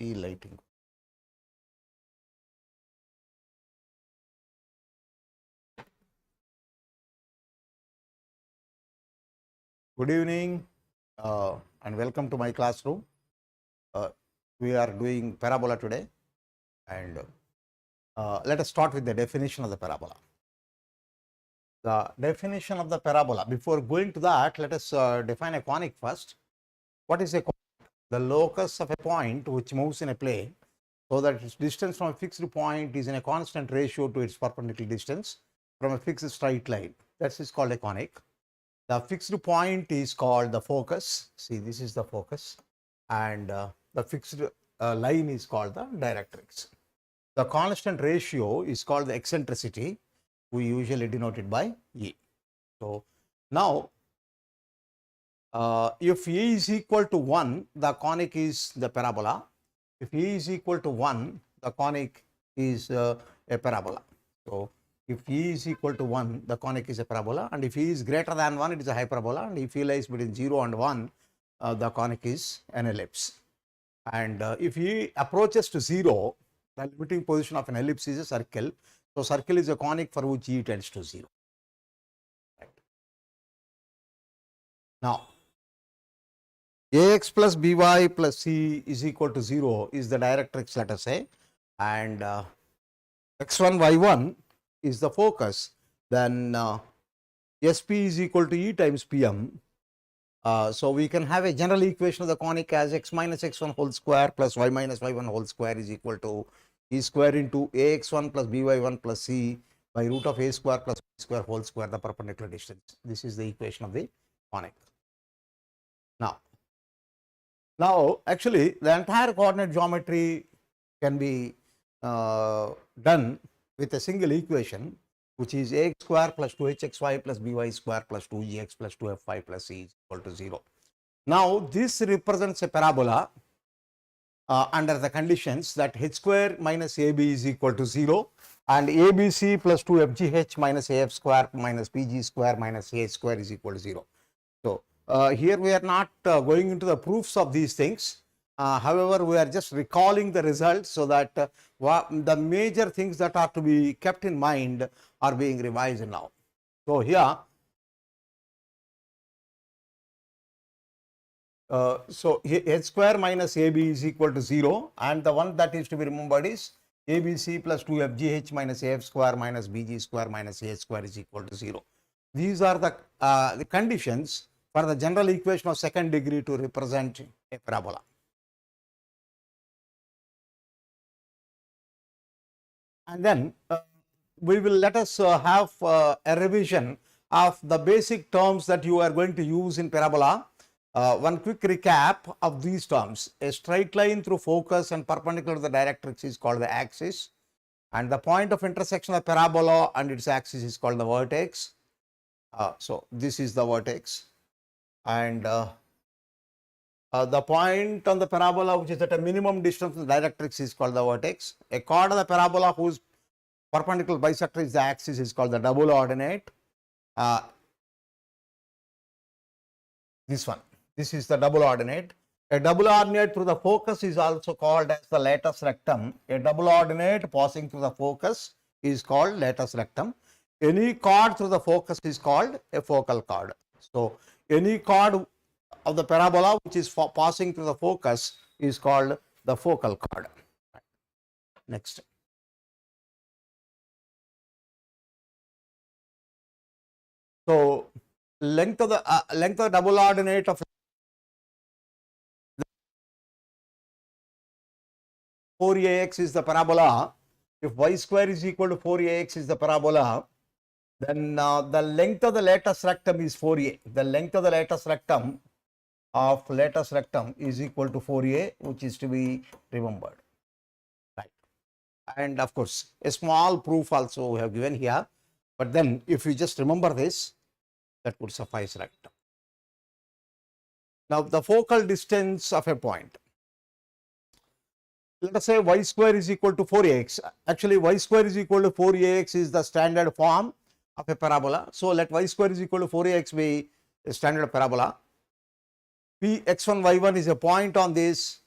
JEE lighting. Good evening and welcome to my classroom. We are doing parabola today, and let us start with the definition of the parabola. The definition of the parabola. Before going to that, let us define a conic first. What is a conic? The locus of a point which moves in a plane so that its distance from a fixed point is in a constant ratio to its perpendicular distance from a fixed straight line. That is called a conic. The fixed point is called the focus. See, this is the focus, and the fixed line is called the directrix. The constant ratio is called the eccentricity. We usually denote it by E. So now, if E is equal to 1, the conic is the parabola. If E is equal to 1, the conic is a parabola. So if E is equal to 1, the conic is a parabola, and if E is greater than 1, it is a hyperbola, and if E lies between 0 and 1, the conic is an ellipse. And if E approaches to 0, the limiting position of an ellipse is a circle. So circle is a conic for which E tends to 0. Right. Now, Ax plus By plus C is equal to 0 is the directrix, let us say, and x1 y1 is the focus. Then Sp is equal to E times Pm. So we can have a general equation of the conic as x minus x1 whole square plus y minus y1 whole square is equal to E square into Ax1 plus By1 plus C by root of A square plus B square whole square, the perpendicular distance. This is the equation of the conic. Now actually the entire coordinate geometry can be done with a single equation, which is ax square plus 2hxy plus by square plus 2gx plus 2fy plus c is equal to 0. Now this represents a parabola under the conditions that h square minus ab is equal to 0 and abc plus 2fgh minus af square minus pg square minus ah square is equal to 0. So here we are not going into the proofs of these things. However, we are just recalling the results so that the major things that are to be kept in mind are being revised now. So here, h square minus ab is equal to 0, and the one that is to be remembered is abc plus 2fgh minus af square minus bg square minus ah square is equal to 0. These are the conditions for the general equation of second degree to represent a parabola. And then we will let us have a revision of the basic terms that you are going to use in parabola. One quick recap of these terms: a straight line through focus and perpendicular to the directrix is called the axis, and the point of intersection of parabola and its axis is called the vertex. So this is the vertex, and the point on the parabola which is at a minimum distance from the directrix is called the vertex. A chord of the parabola whose perpendicular bisector is the axis is called the double ordinate. This is the double ordinate. A double ordinate through the focus is also called as the latus rectum. A double ordinate passing through the focus is called latus rectum. Any chord through the focus is called a focal chord. So any chord of the parabola which is passing through the focus is called the focal chord. Next. So length of the double ordinate of 4ax is the parabola. If y square is equal to 4ax is the parabola, then the length of the latus rectum is 4a. The length of the latus rectum is equal to 4a, which is to be remembered. Right. And of course, a small proof also we have given here, but then if you just remember this, that would suffice right now. Now the focal distance of a point. Let us say y square is equal to 4ax. Actually, y square is equal to 4ax is the standard form of a parabola. So let y square is equal to 4ax be a standard parabola. P x1 y1 is a point on this.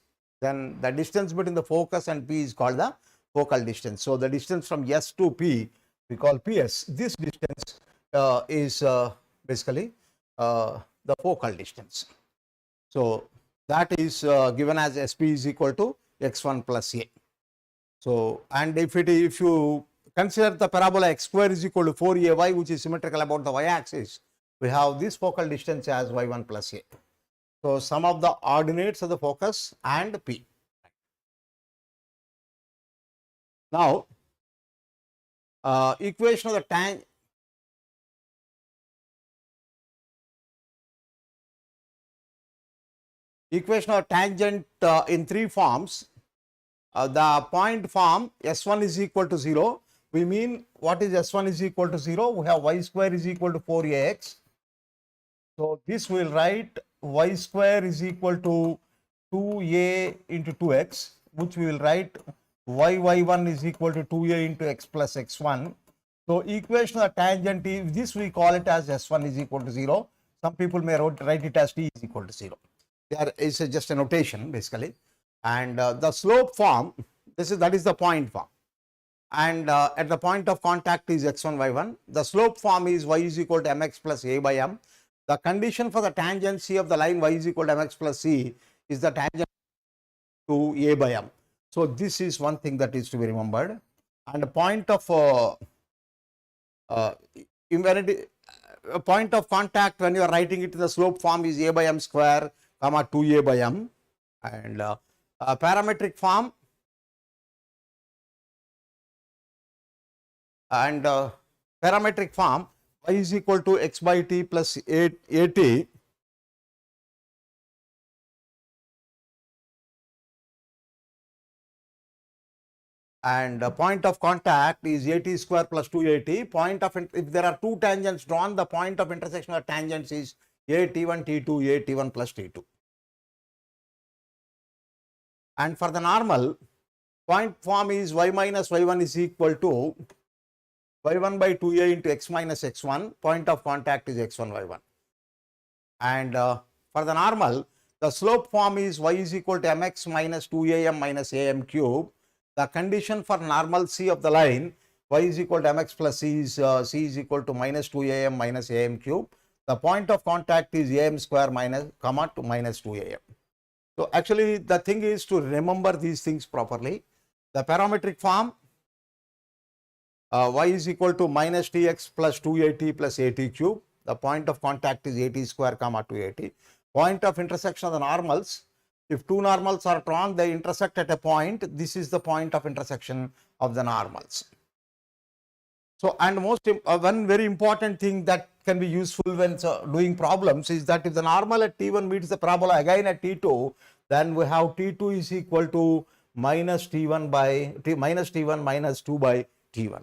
then the distance between the focus and P is called the focal distance. So the distance from S to P we call PS. This distance is basically the focal distance. So that is given as SP is equal to x1 plus a. So, and if you consider the parabola x square is equal to 4ay, which is symmetrical about the y-axis, we have this focal distance as y1 plus a. So sum of the ordinates of the focus and P. Now, equation of the tangent. Equation of tangent in three forms. The point form S1 is equal to 0. We mean what is S1 is equal to 0? We have y square is equal to 4ax. So this will write y square is equal to 2a into 2x, which we will write y1 is equal to 2a into x plus x1. So equation of tangent is this, we call it as S1 is equal to 0. Some people may write it as t is equal to 0. There is just a notation basically. And the slope form, that is the point form, and at the point of contact is x1 y1. The slope form is y is equal to mx plus a by m. The condition for the tangency of the line y is equal to mx plus c is the tangent to a by m. So this is one thing that is to be remembered. And the point of point of contact when you are writing it in the slope form is a by m square comma 2a by m. And parametric form y is equal to x by t plus at, and point of contact is at square plus 2at. Point of, if there are two tangents drawn, the point of intersection of tangents is at1 t2 at1 plus t2. And for the normal, point form is y minus y1 is equal to y1 by 2a into x minus x1. Point of contact is x1 y1. And for the normal, the slope form is y is equal to mx minus 2am minus am cube. The condition for normalcy of the line y is equal to mx plus c is equal to minus 2am minus am cube. The point of contact is am square minus comma to minus 2am. So actually the thing is to remember these things properly. The parametric form y is equal to minus tx plus 2at plus at cube. The point of contact is at square comma 2at. Point of intersection of the normals. If two normals are drawn, they intersect at a point. This is the point of intersection of the normals. So, and one very important thing that can be useful when doing problems is that if the normal at T1 meets the parabola again at T2, then we have T2 is equal to minus T1 by minus T1 minus 2 by T1.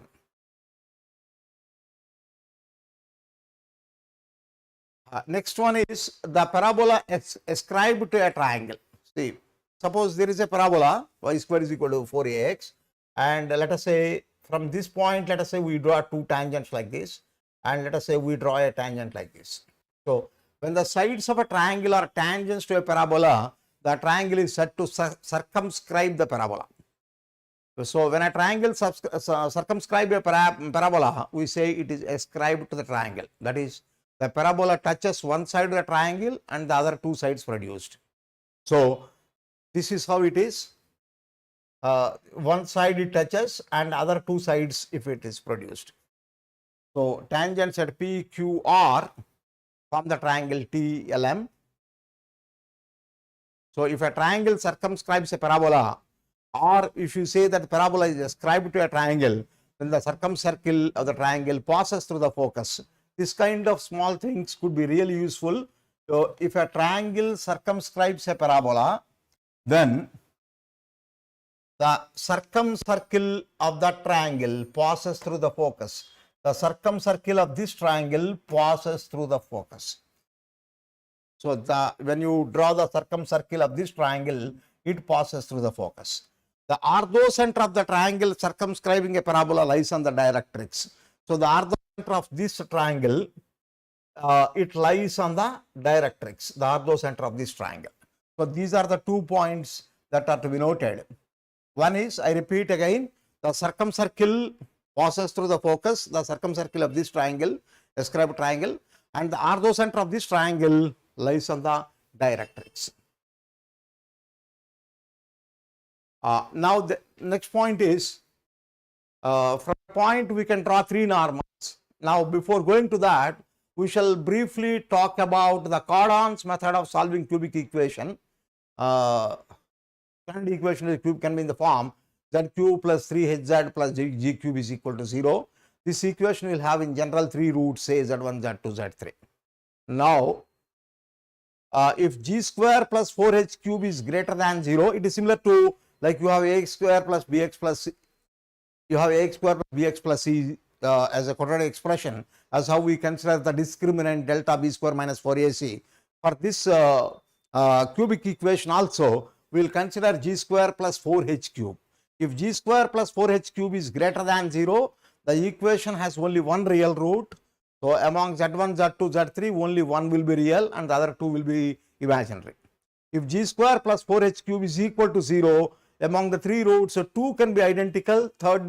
Next one is the parabola ascribed to a triangle. See, suppose there is a parabola y square is equal to 4ax, and let us say from this point, let us say we draw two tangents like this, and let us say we draw a tangent like this. So when the sides of a triangle are tangents to a parabola, the triangle is said to circumscribe the parabola. So when a triangle circumscribe a parabola, we say it is ascribed to the triangle. That is, the parabola touches one side of the triangle and the other two sides produced. So this is how it is. One side it touches and other two sides if it is produced. So tangents at PQR form the triangle TLM. So if a triangle circumscribes a parabola, or if you say that the parabola is ascribed to a triangle, then the circumcircle of the triangle passes through the focus. This kind of small things could be really useful. So if a triangle circumscribes a parabola, then the circumcircle of that triangle passes through the focus. The circumcircle of this triangle passes through the focus. So when you draw the circumcircle of this triangle, it passes through the focus. The orthocenter of the triangle circumscribing a parabola lies on the directrix. So the orthocenter of this triangle, it lies on the directrix, the orthocenter of this triangle. So these are the 2 points that are to be noted. One is, I repeat again, the circumcircle passes through the focus, the circumcircle of this triangle, ascribed triangle, and the orthocenter of this triangle lies on the directrix. Now the next point is, from a point we can draw three normals. Now before going to that, we shall briefly talk about the Cordon's method of solving cubic equation. Standard equation of the cube can be in the form z cube plus 3hz plus g cube is equal to 0. This equation will have in general three roots, say z1, z2, z3. Now, if g square plus 4h cube is greater than 0, it is similar to like you have ax square plus bx plus c, you have ax square plus bx plus c as a quadratic expression, as how we consider the discriminant delta b square minus 4ac. For this cubic equation also, we will consider g square plus 4h cube. If g square plus 4h cube is greater than 0, the equation has only one real root. So among z1, z2, z3, only one will be real and the other two will be imaginary. If g square plus 4h cube is equal to 0, among the three roots, so two can be identical. Third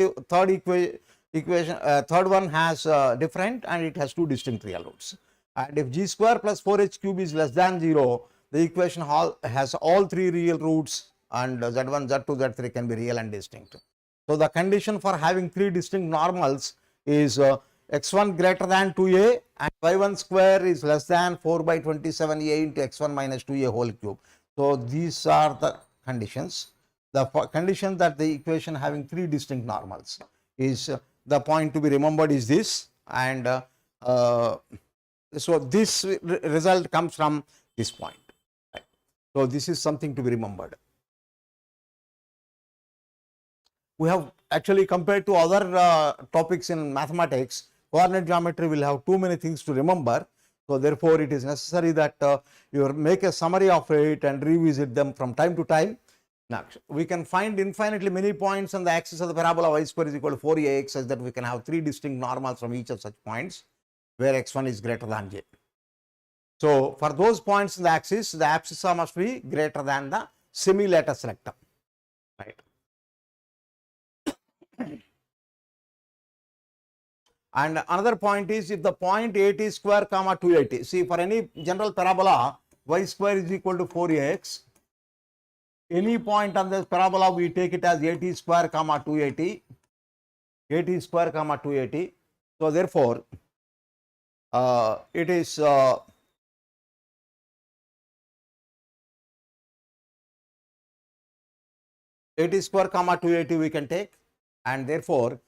one has different and it has two distinct real roots. And if g square plus 4h cube is less than 0, the equation has all three real roots and z1, z2, z3 can be real and distinct. So the condition for having three distinct normals is x1 greater than 2a and y1 square is less than 4 by 27a into x1 minus 2a whole cube. So these are the conditions. The condition that the equation having three distinct normals is the point to be remembered is this, and so this result comes from this point. Right. So this is something to be remembered. We have actually, compared to other topics in mathematics, coordinate geometry will have too many things to remember. So therefore, it is necessary that you make a summary of it and revisit them from time to time. Now, we can find infinitely many points on the axis of the parabola y square is equal to 4ax, such that we can have three distinct normals from each of such points where x1 is greater than j. So for those points in the abscissa must be greater than the semi-latus rectum. Right. And another point is, if the point 80 square comma 280, see, for any general parabola y square is equal to 4ax, any point on this parabola we take it as 80 square comma 280, 80 square comma 280. So therefore it is 80 square comma 280 we can take, and therefore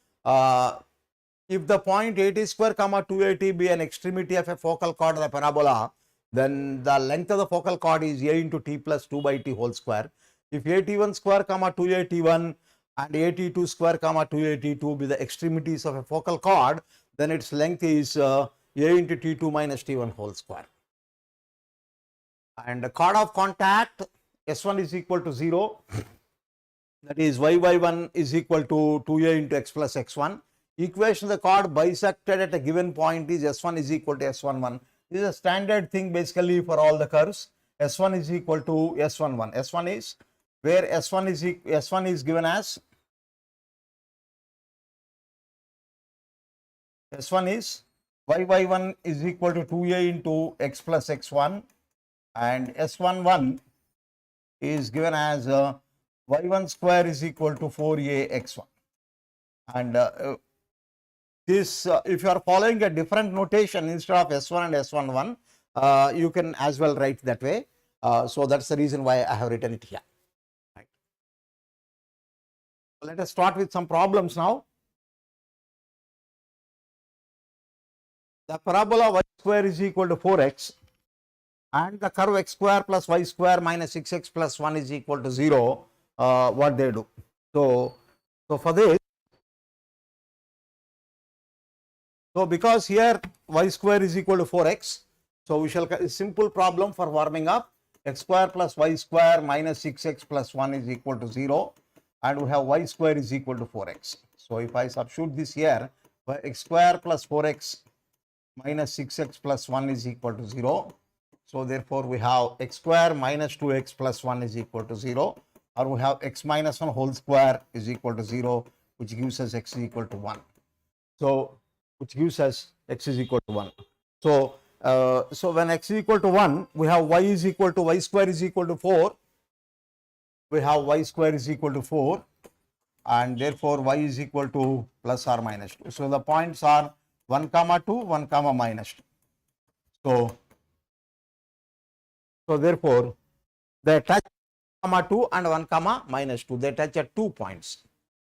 if the point 80 square comma 280 be an extremity of a focal chord of the parabola, then the length of the focal chord is a into t plus 2 by t whole square. If 81 square comma 281 and 82 square comma 282 be the extremities of a focal chord, then its length is a into t2 minus t1 whole square. And the chord of contact s1 is equal to 0, that is y1 is equal to 2a into x plus x1. Equation of the chord bisected at a given point is s1 is equal to s11. This is a standard thing basically for all the curves. S1 is equal to s11. S1 is where S1 is given as S1 is y1 is equal to 2a into x plus x1, and S11 is given as y1 square is equal to 4a x1. And this if you are following a different notation instead of S1 and S11, you can as well write that way. So that's the reason why I have written it here. Right. Let us start with some problems now. The parabola y square is equal to 4x and the curve x square plus y square minus 6x plus 1 is equal to 0. What they do? So for this, so because here y square is equal to 4x, so we shall a simple problem for warming up. X square plus y square minus 6x plus 1 is equal to 0, and we have y square is equal to 4x. So if I substitute this here, x square plus 4x minus 6x plus 1 is equal to 0. So therefore we have x square minus 2x plus 1 is equal to 0. or we have x minus 1 whole square is equal to 0, which gives us x is equal to 1. So, which gives us x is equal to 1. So, so when x is equal to 1, we have y is equal to y square is equal to 4. We have y square is equal to 4, and therefore y is equal to plus or minus 2. So, the points are 1 comma 2, 1 comma minus 2. So therefore, they touch comma 2 and 1 comma minus 2. They touch at 2 points.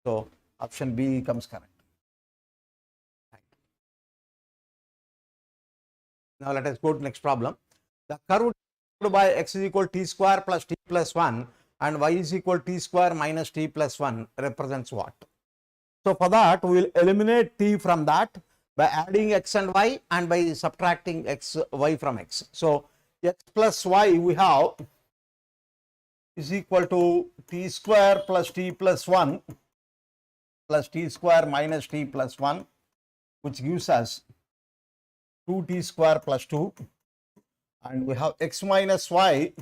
So option B comes correct. Now let us go to next problem. The curve by x is equal to t square plus t plus 1 and y is equal to t square minus t plus 1 represents what? So for that, we will eliminate t from that by adding x and y and by subtracting x, y from x. So x plus y we have is equal to t square plus t plus 1 plus t square minus t plus 1, which gives us 2t square plus 2, and we have x minus y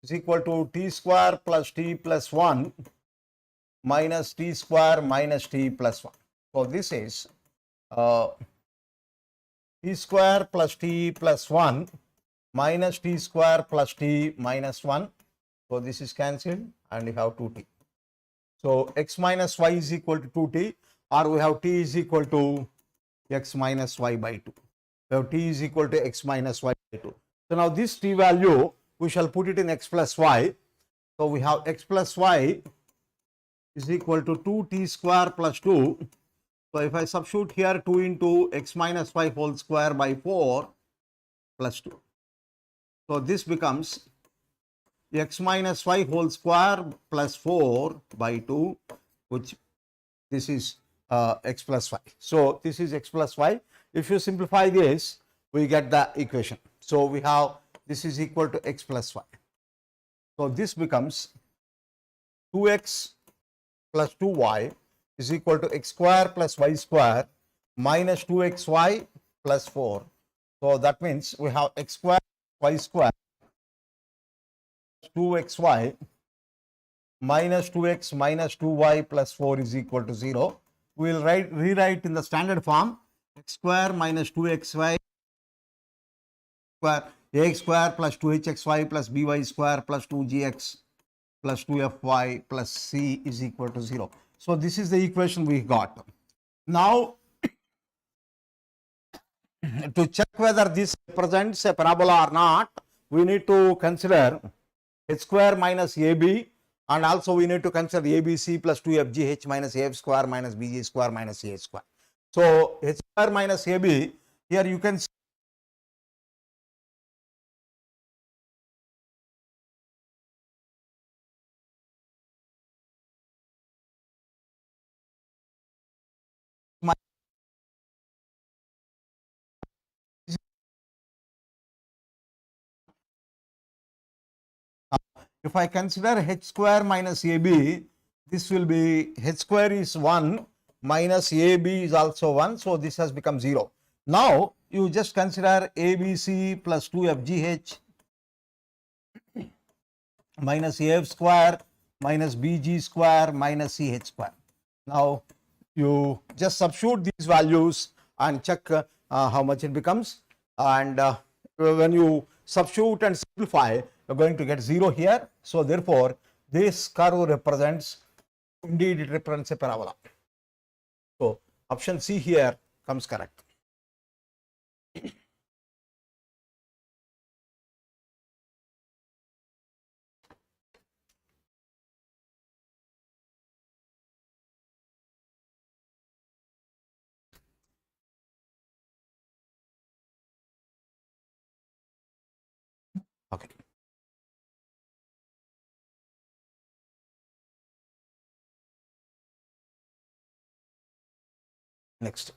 is equal to t square plus t plus 1 minus t square minus t plus 1. So this is t square plus t plus 1 minus t square plus t minus 1. So this is cancelled and we have 2t. So x minus y is equal to 2t, or we have t is equal to x minus y by 2. We have t is equal to x minus y by 2. So now this t value we shall put it in x plus y. So we have x plus y is equal to 2t square plus 2. So if I substitute here 2 into x minus y whole square by 4 plus 2. So this becomes x minus y whole square plus 4 by 2, which this is x plus y. So this is x plus y. If you simplify this, we get the equation. So we have this is equal to x plus y. So this becomes 2x plus 2y is equal to x square plus y square minus 2xy plus 4. So that means we have x square y square 2xy minus 2x minus 2y plus 4 is equal to 0. We will rewrite in the standard form x square minus 2xy square ax square plus 2hxy plus by square plus 2gx plus 2fy plus c is equal to 0. So this is the equation we got. Now to check whether this represents a parabola or not, we need to consider h square minus ab, and also we need to consider abc plus 2fgh minus af square minus bg square minus ah square. So h square minus ab, here you can see if I consider h square minus ab, this will be h square is 1 minus ab is also 1. So this has become 0. Now you just consider abc plus 2fgh minus af square minus bg square minus ch square. Now you just substitute these values and check how much it becomes, and when you substitute and simplify, you are going to get 0 here. So therefore this curve represents, indeed it represents a parabola. So option C here comes correct. Okay. Next.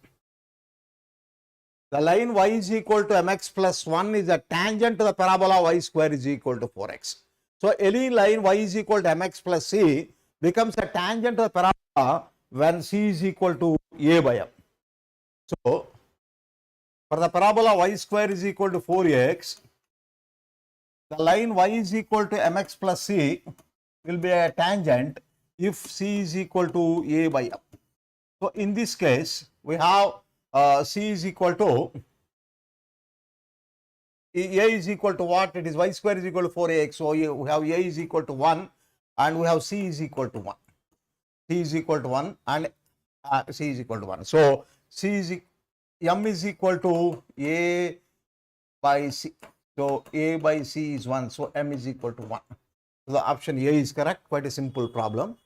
The line y is equal to mx plus 1 is a tangent to the parabola y square is equal to 4x. So any line y is equal to mx plus c becomes a tangent to the parabola when c is equal to a by m. So for the parabola y square is equal to 4x, the line y is equal to mx plus c will be a tangent if C is equal to A by M. So in this case, we have C is equal to A is equal to what? It is y square is equal to 4ax. So we have A is equal to 1 and we have C is equal to 1. C is equal to 1 and C is equal to 1. So M is equal to A by C. So A by C is 1. So M is equal to 1. So the option A is correct. Quite a simple problem.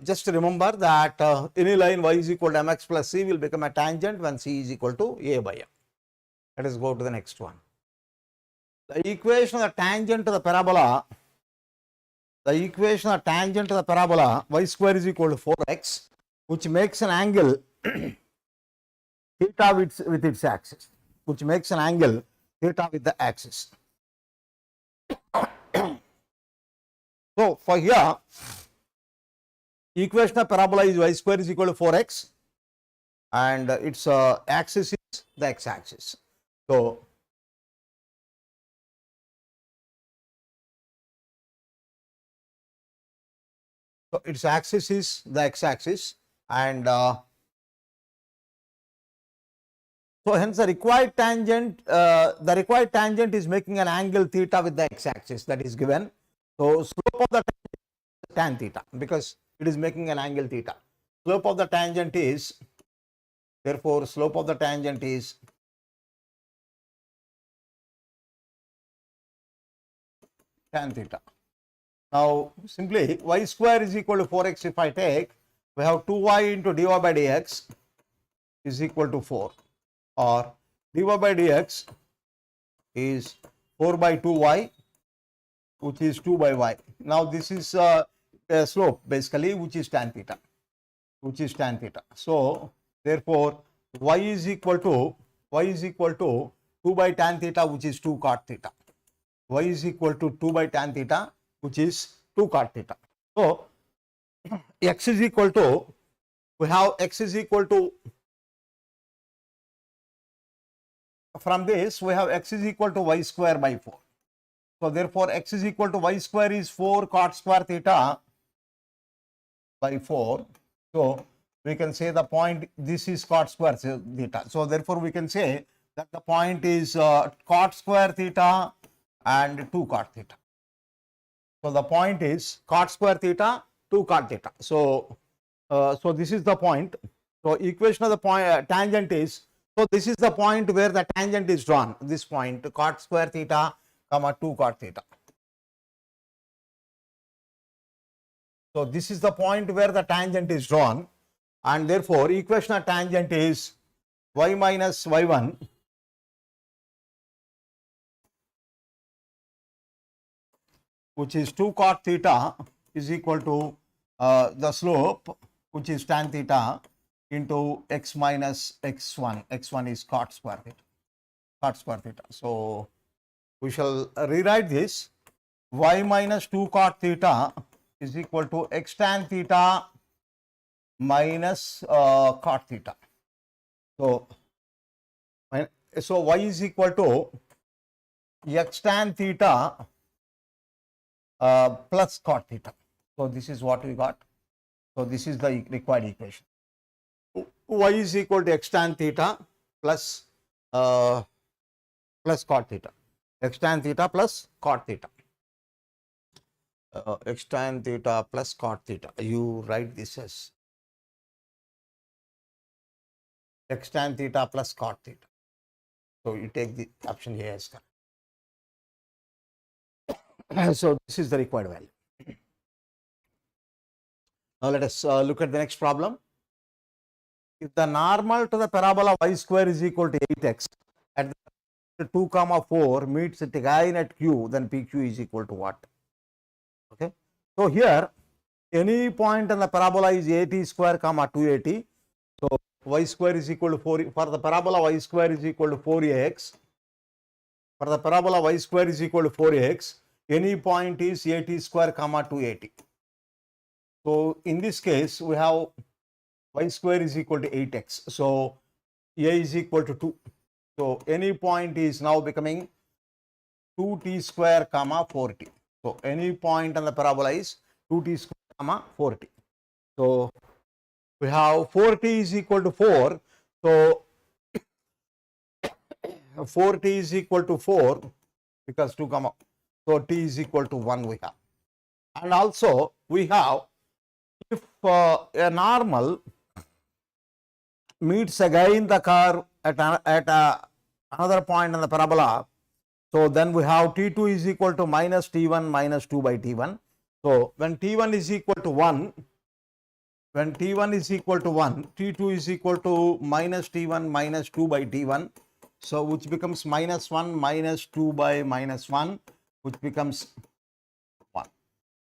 Just remember that any line y is equal to mx plus c will become a tangent when c is equal to A by M. Let us go to the next one. The equation of the tangent to the parabola, y square is equal to 4x, which makes an angle theta with its axis, with the axis. So for here, equation of parabola is y square is equal to 4x and its axis is the x-axis. So its axis is the x-axis, and so hence the required tangent is making an angle theta with the x-axis, that is given. So slope of the tangent is tan theta because it is making an angle theta. Slope of the tangent is, therefore slope of the tangent is tan theta. Now simply y square is equal to 4x if I take, we have 2y into dy by dx is equal to 4, or dy by dx is 4 by 2y, which is 2 by y. Now this is a slope basically which is tan theta. So therefore y is equal to 2 by tan theta, which is 2 cot theta. Y is equal to 2 by tan theta, which is 2 cot theta. So x is equal to, we have x is equal to, from this we have x is equal to y square by 4. So therefore x is equal to y square is 4 cot square theta by 4. So we can say the point, this is cot square theta. So therefore we can say that the point is cot square theta and 2 cot theta. So the point is cot square theta, 2 cot theta. So so this is the point. So equation of the point tangent is, so this is the point where the tangent is drawn. This point cot square theta comma 2 cot theta. So this is the point where the tangent is drawn, and therefore equation of tangent is y minus y1 which is 2 cot theta is equal to the slope which is tan theta into x minus x1. x1 is cot square theta. So we shall rewrite this, y minus 2 cot theta is equal to x tan theta minus cot theta. So y is equal to x tan theta plus cot theta. So this is what we got. So this is the required equation. Y is equal to x tan theta plus cot theta. X tan theta plus cot theta. X tan theta plus cot theta. You write this as x tan theta plus cot theta. So you take the option A as correct. So this is the required value. Now let us look at the next problem. If the normal to the parabola y square is equal to 8x at the 2 comma 4 meets it again at q, then PQ is equal to what? Okay. So here any point on the parabola is 80 square comma 280. So y square is equal to 4. For the parabola y square is equal to 4ax. For the parabola y square is equal to 4ax. Any point is 80 square comma 280. So in this case we have y square is equal to 8x. So a is equal to 2. So any point is now becoming 2t square comma 4t. So any point on the parabola is 2t square comma 4t. So we have 4t is equal to 4. So 4t is equal to 4 because 2 comma, so t is equal to 1 we have. And also we have, if a normal meets again the curve at another point on the parabola, so then we have t2 is equal to minus t1 minus 2 by t1. So when t1 is equal to 1, when t1 is equal to 1, t2 is equal to minus t1 minus 2 by t1. So which becomes minus 1 minus 2 by minus 1, which becomes 1.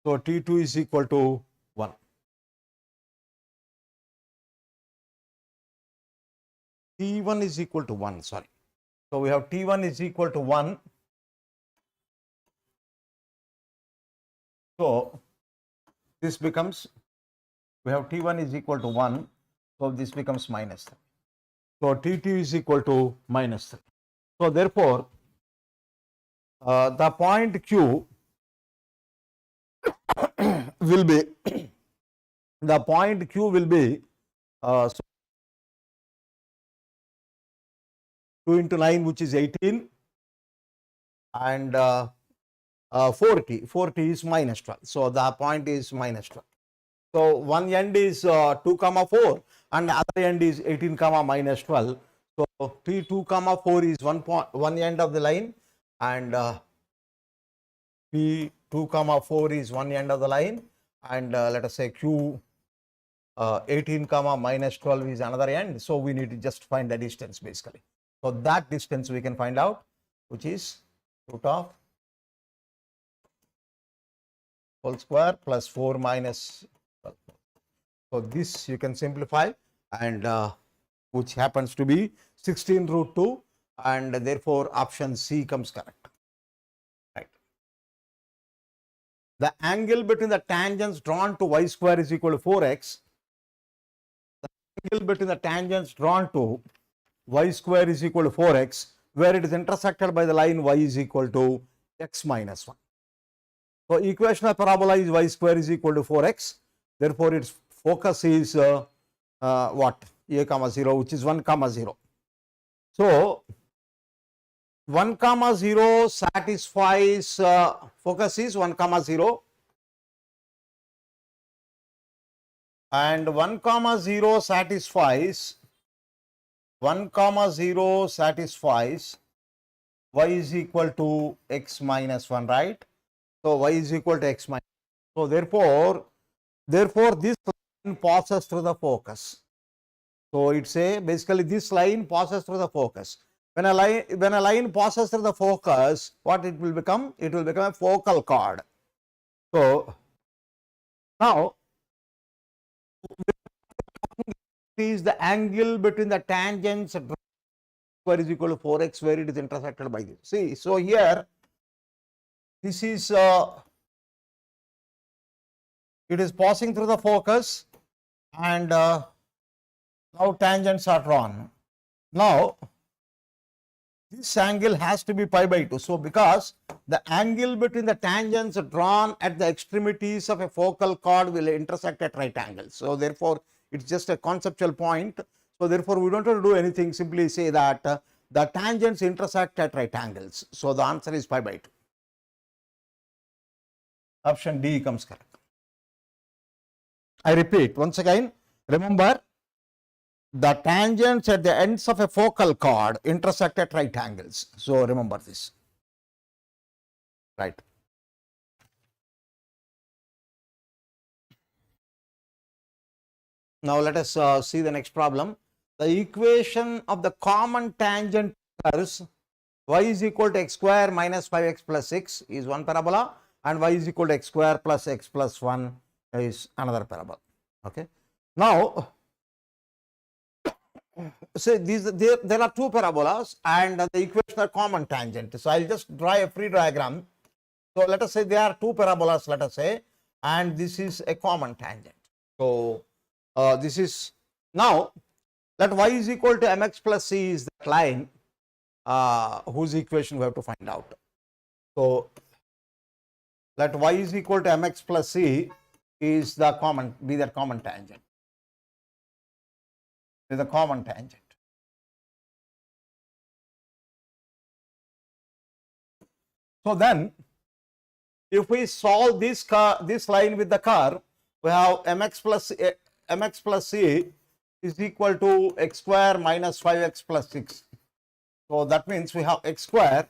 So t2 is equal to 1. t1 is equal to 1, sorry. So we have t1 is equal to 1. So this becomes, we have t1 is equal to 1. So this becomes minus 3. So t2 is equal to minus 3. So therefore, the point Q will be, the point Q will be, so 2 into 9, which is 18, and 4t is minus 12. So the point is minus 12. So one end is 2 comma 4 and the other end is 18 comma minus 12. So t2 comma 4 is one end of the line, and p2 comma 4 is one end of the line, and let us say q 18 comma minus 12 is another end. So we need to just find the distance basically. So that distance we can find out, which is root of whole square plus 4 minus 12. So this you can simplify, and which happens to be 16 root 2, and therefore option C comes correct. Right. The angle between the tangents drawn to y square is equal to 4x. The angle between the tangents drawn to y square is equal to 4x, where it is intersected by the line y is equal to x minus 1. So equation of parabola is y square is equal to 4x. Therefore, its focus is what? A comma 0, which is 1 comma 0. So 1 comma 0 satisfies, focus is 1 comma 0, and 1 comma 0 satisfies, 1 comma 0 satisfies y is equal to x minus 1, right? So y is equal to x minus 1. So therefore this line passes through the focus. So it's a basically this line passes through the focus. When a line passes through the focus, what it will become? It will become a focal chord. So now is the angle between the tangents square is equal to 4x, where it is intersected by this. See, so here this is it is passing through the focus, and now tangents are drawn. Now this angle has to be pi by 2. So because the angle between the tangents drawn at the extremities of a focal chord will intersect at right angles. So therefore it's just a conceptual point. So therefore we don't have to do anything, simply say that the tangents intersect at right angles. So the answer is pi by 2. Option D comes correct. I repeat once again, remember, the tangents at the ends of a focal chord intersect at right angles. So remember this. Right. Now let us see the next problem. The equation of the common tangent curves y is equal to x square minus 5x plus 6 is one parabola, and y is equal to x square plus x plus 1 is another parabola. Okay. Now say there are two parabolas, and the equation are common tangent. So I'll just draw a free diagram. So let us say there are two parabolas, let us say, and this is a common tangent. So this is, now let y is equal to mx plus c is that line whose equation we have to find out. So let y is equal to mx plus c is the common tangent. Is the common tangent. So then, if we solve this line with the curve, we have mx plus c is equal to x square minus 5x plus 6. So that means we have x square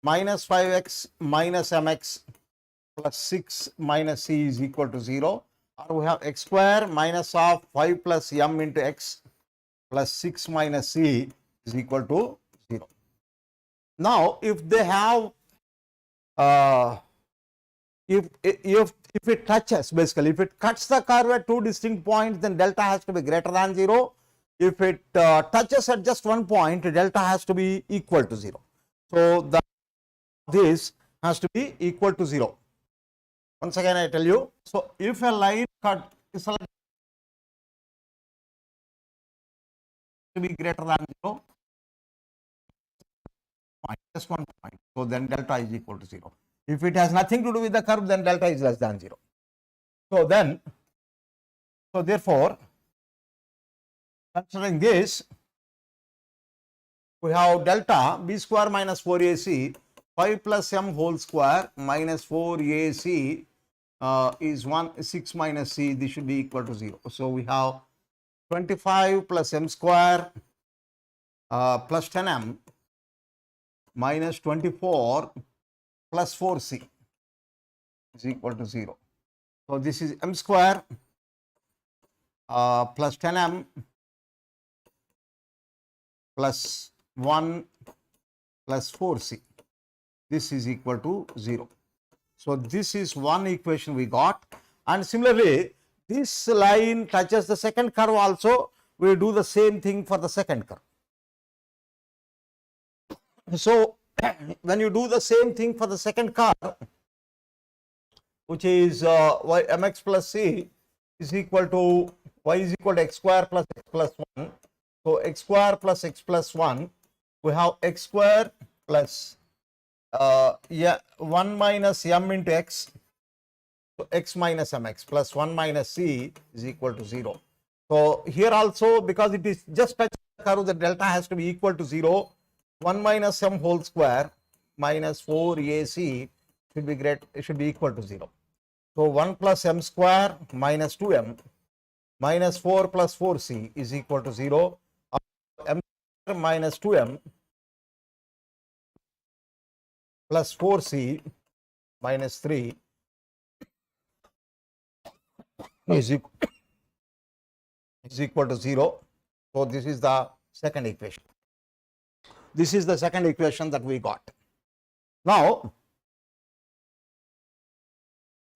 minus 5x minus mx plus 6 minus c is equal to 0, or we have x square minus of 5 plus m into x plus 6 minus c is equal to 0. Now, if they have if it touches, basically if it cuts the curve at two distinct points, then delta has to be greater than 0. If it touches at just one point, delta has to be equal to 0. So this has to be equal to 0. Once again I tell you, so if a line cut is to be greater than 0, just one point, so then delta is equal to 0. If it has nothing to do with the curve, then delta is less than 0. So then, so therefore, considering this, we have delta b square minus 4ac 5 plus m whole square minus 4ac is 6 minus c. This should be equal to 0. So we have 25 plus m square plus 10m minus 24 plus 4c is equal to 0. So this is m square plus 10m plus 1 plus 4c. This is equal to 0. So this is one equation we got, and similarly this line touches the second curve also. We do the same thing for the second curve. So when you do the same thing for the second curve, which is mx plus c is equal to y is equal to x square plus x plus 1. So x square plus x plus 1, we have x square plus 1 minus m into x, so x minus mx plus 1 minus c is equal to 0. So here also, because it is just touching the curve, the delta has to be equal to 0. 1 minus m whole square minus 4ac should be equal to 0. So 1 plus m square minus 2m minus 4 plus 4c is equal to 0. M square minus 2m plus 4c minus 3 is equal to 0. So this is the second equation. This is the second equation that we got. Now,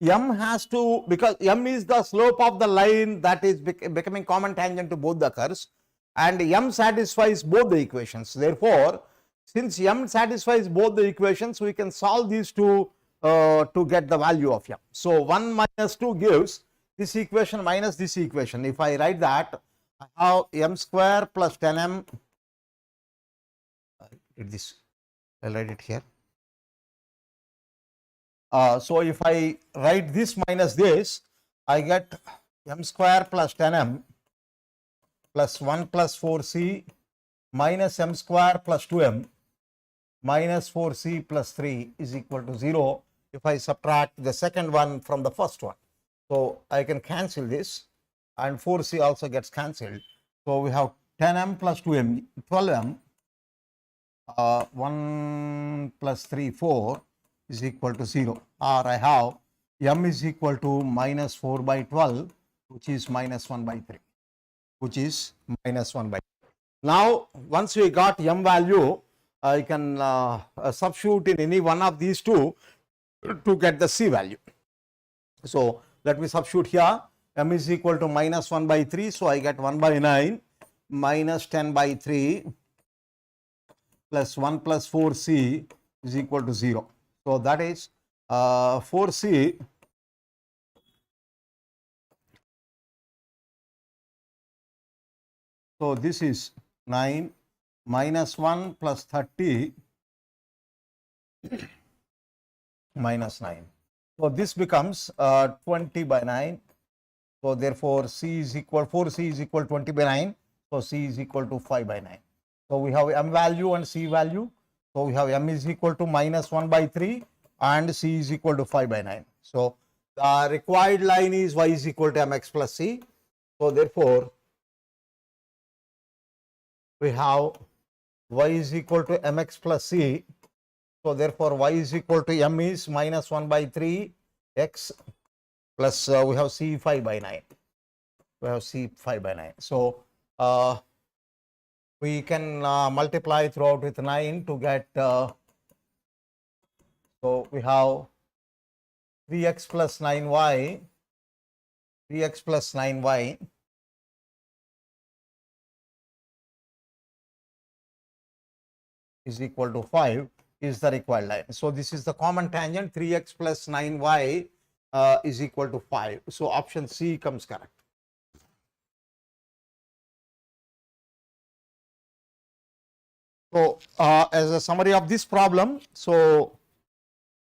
m has to, because m is the slope of the line that is becoming common tangent to both the curves, and m satisfies both the equations. Therefore, since m satisfies both the equations, we can solve these two to get the value of m. So 1 minus 2 gives this equation minus this equation. If I write that, I have m square plus 10m. I'll write it here. So if I write this minus this, I get m square plus 10m plus 1 plus 4c minus m square plus 2m minus 4c plus 3 is equal to 0 if I subtract the second one from the first one. So I can cancel this, and 4c also gets cancelled. So we have 10m plus 2m, 12m, 1 plus 3, 4 is equal to 0, or I have m is equal to minus 4 by 12, which is minus 1 by 3, which is minus 1 by 3. Now, once we got m value, I can substitute in any one of these two to get the c value. So let me substitute here. M is equal to minus 1 by 3, so I get 1 by 9 minus 10 by 3 plus 1 plus 4c is equal to 0. So that is 4c so this is 9 minus 1 plus 30 minus 9. So this becomes 20 by 9. So therefore, C is equal, 4C is equal 20 by 9. So C is equal to 5 by 9. So we have M value and C value. So we have M is equal to minus 1 by 3 and C is equal to 5 by 9. So the required line is Y is equal to Mx plus C. So therefore, we have Y is equal to Mx plus C. So therefore, Y is equal to M is minus 1 by 3 X plus we have C 5 by 9. We have C 5 by 9. So we can multiply throughout with 9 to get, so we have 3x plus 9y, 3x plus 9y is equal to 5 is the required line. So this is the common tangent, 3x plus 9y is equal to 5. So option C comes correct. So as a summary of this problem, so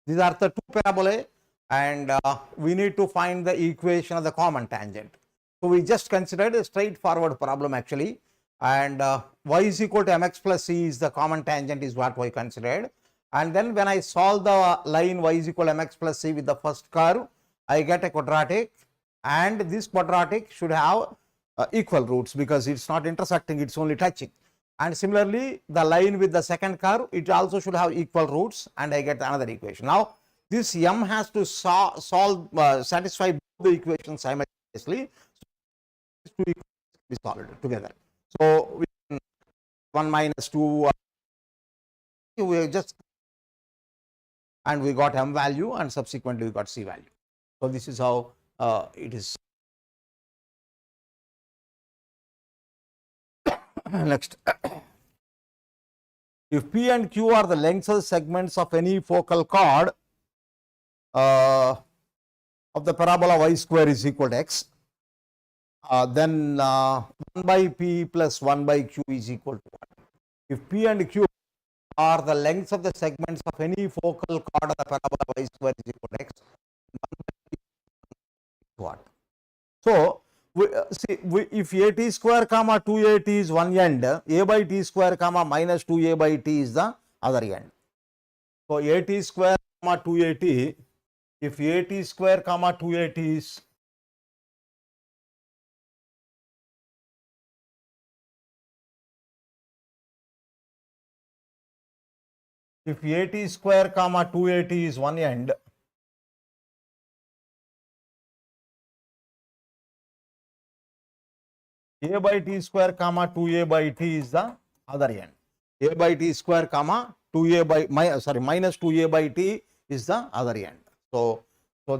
these are the two parabolae and we need to find the equation of the common tangent. So we just considered a straightforward problem actually, and y is equal to mx plus c is the common tangent is what we considered. And then when I solve the line y is equal to mx plus c with the first curve, I get a quadratic, and this quadratic should have equal roots because it's not intersecting, it's only touching. And similarly, the line with the second curve, it also should have equal roots, and I get another equation. Now, this M has to satisfy both the equations simultaneously. So, two equations be solved together. So, we can 1 minus 2, we just, and we got M value, and subsequently we got C value. So, this is how it is. Next. If P and Q are the lengths of segments of any focal chord of the parabola y square is equal to x, then 1 by P plus 1 by Q is equal to 1. If P and Q are the lengths of the segments of any focal chord of the parabola y square is equal to x, 1 by P is what? So, if a t square comma 2at is one end, a by t square comma minus 2a by t is the other end. So, a t square comma 2at, if a t square comma 2at is square comma 2at is one end, a by t square comma 2a by t is the other end. A by t square comma 2a by minus 2a by t is the other end. So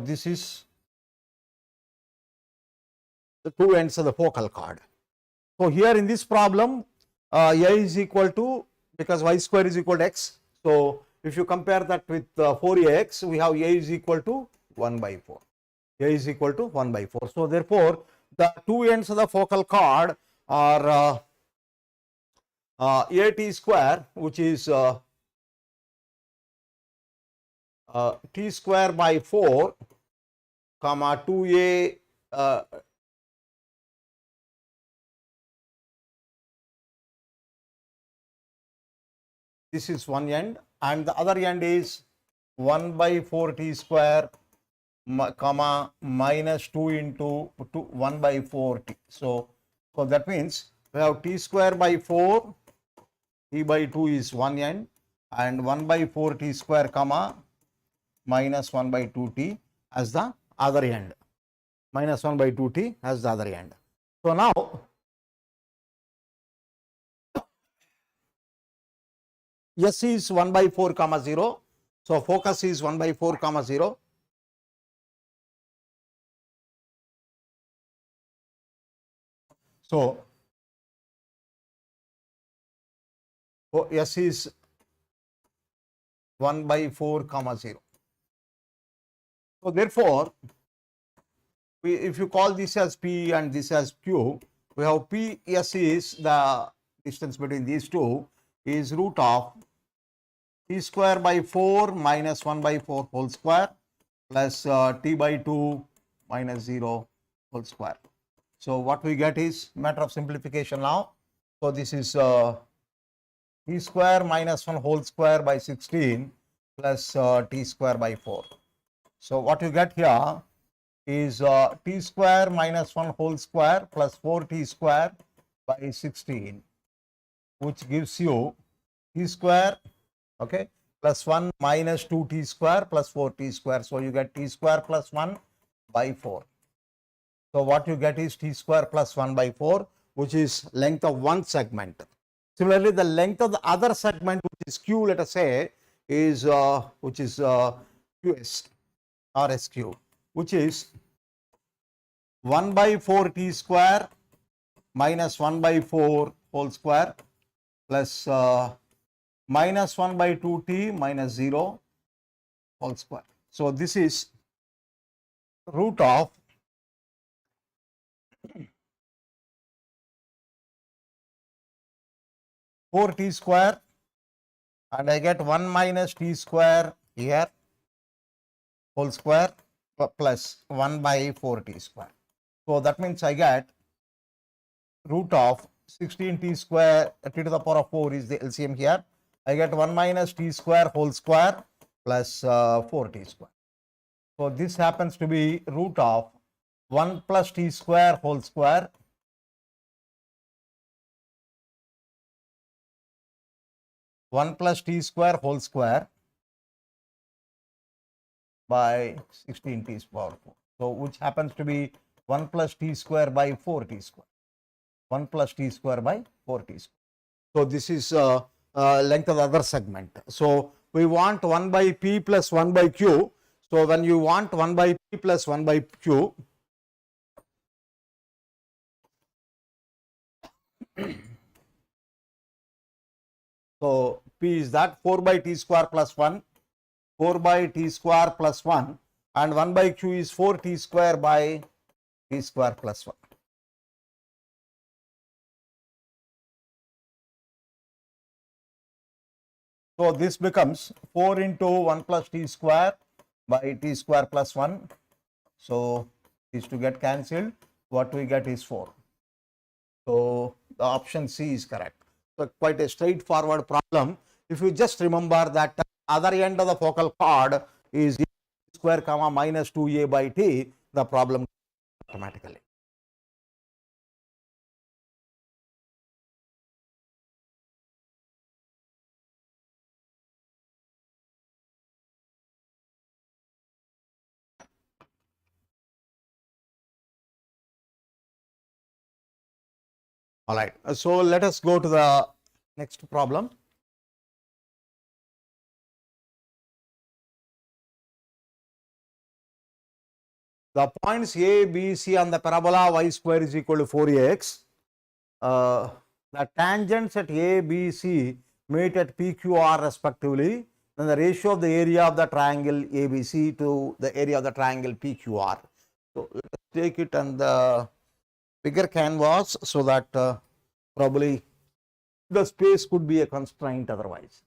this is the two ends of the focal chord. So here in this problem, a is equal to, because y square is equal to x. So if you compare that with 4ax, we have a is equal to 1 by 4. A is equal to 1 by 4. So therefore, the two ends of the focal chord are a t square, which is t square by 4 comma 2a this is one end, and the other end is 1 by 4 t square comma minus 2 into 1 by 4 t. So that means we have t square by 4, t by 2 is one end, and 1 by 4 t square comma minus 1 by 2 t as the other end, minus 1 by 2 t as the other end. So now S is 1 by 4 comma 0. So focus is 1 by 4 comma 0. So S is 1 by 4 comma 0. So therefore, if you call this as P and this as Q, we have P S is the distance between these two is root of t square by 4 minus 1 by 4 whole square plus t by 2 minus 0 whole square. So what we get is matter of simplification now. So this is t square minus 1 whole square by 16 plus t square by 4. So what you get here is t square minus 1 whole square plus 4t square by 16, which gives you t square, okay, plus 1 minus 2t square plus 4t square. So you get t square plus 1 by 4. So what you get is t square plus 1 by 4, which is length of one segment. Similarly, the length of the other segment, which is q, let us say, is which is qs or sq, which is 1 by 4 t square minus 1 by 4 whole square plus minus 1 by 2t minus 0 whole square. So this is root of 4t square, and I get 1 minus t square here whole square plus 1 by 4t square. So that means I get root of 16t square, t to the power of 4 is the LCM here. I get 1 minus t square whole square plus 4t square. So this happens to be root of 1 plus t square whole square by 16t power 4. So which happens to be 1 plus t square by 4t square. 1 plus t square by 4t square. So this is length of the other segment. So we want 1 by p plus 1 by q. So when you want 1 by p plus 1 by q, so p is that 4 by t square plus 1, 4 by t square plus 1, and 1 by q is 4t square by t square plus 1. So this becomes 4 into 1 plus t square by t square plus 1. So these to get cancelled, what we get is 4. So the option C is correct. So quite a straightforward problem. If you just remember that other end of the focal chord is square comma minus 2a by t, the problem automatically. All right. So let us go to the next problem. The points A, B, C on the parabola y square is equal to 4ax. The tangents at A, B, C meet at PQR respectively. Then the ratio of the area of the triangle ABC to the area of the triangle PQR. So let us take it on the bigger canvas so that probably the space could be a constraint otherwise.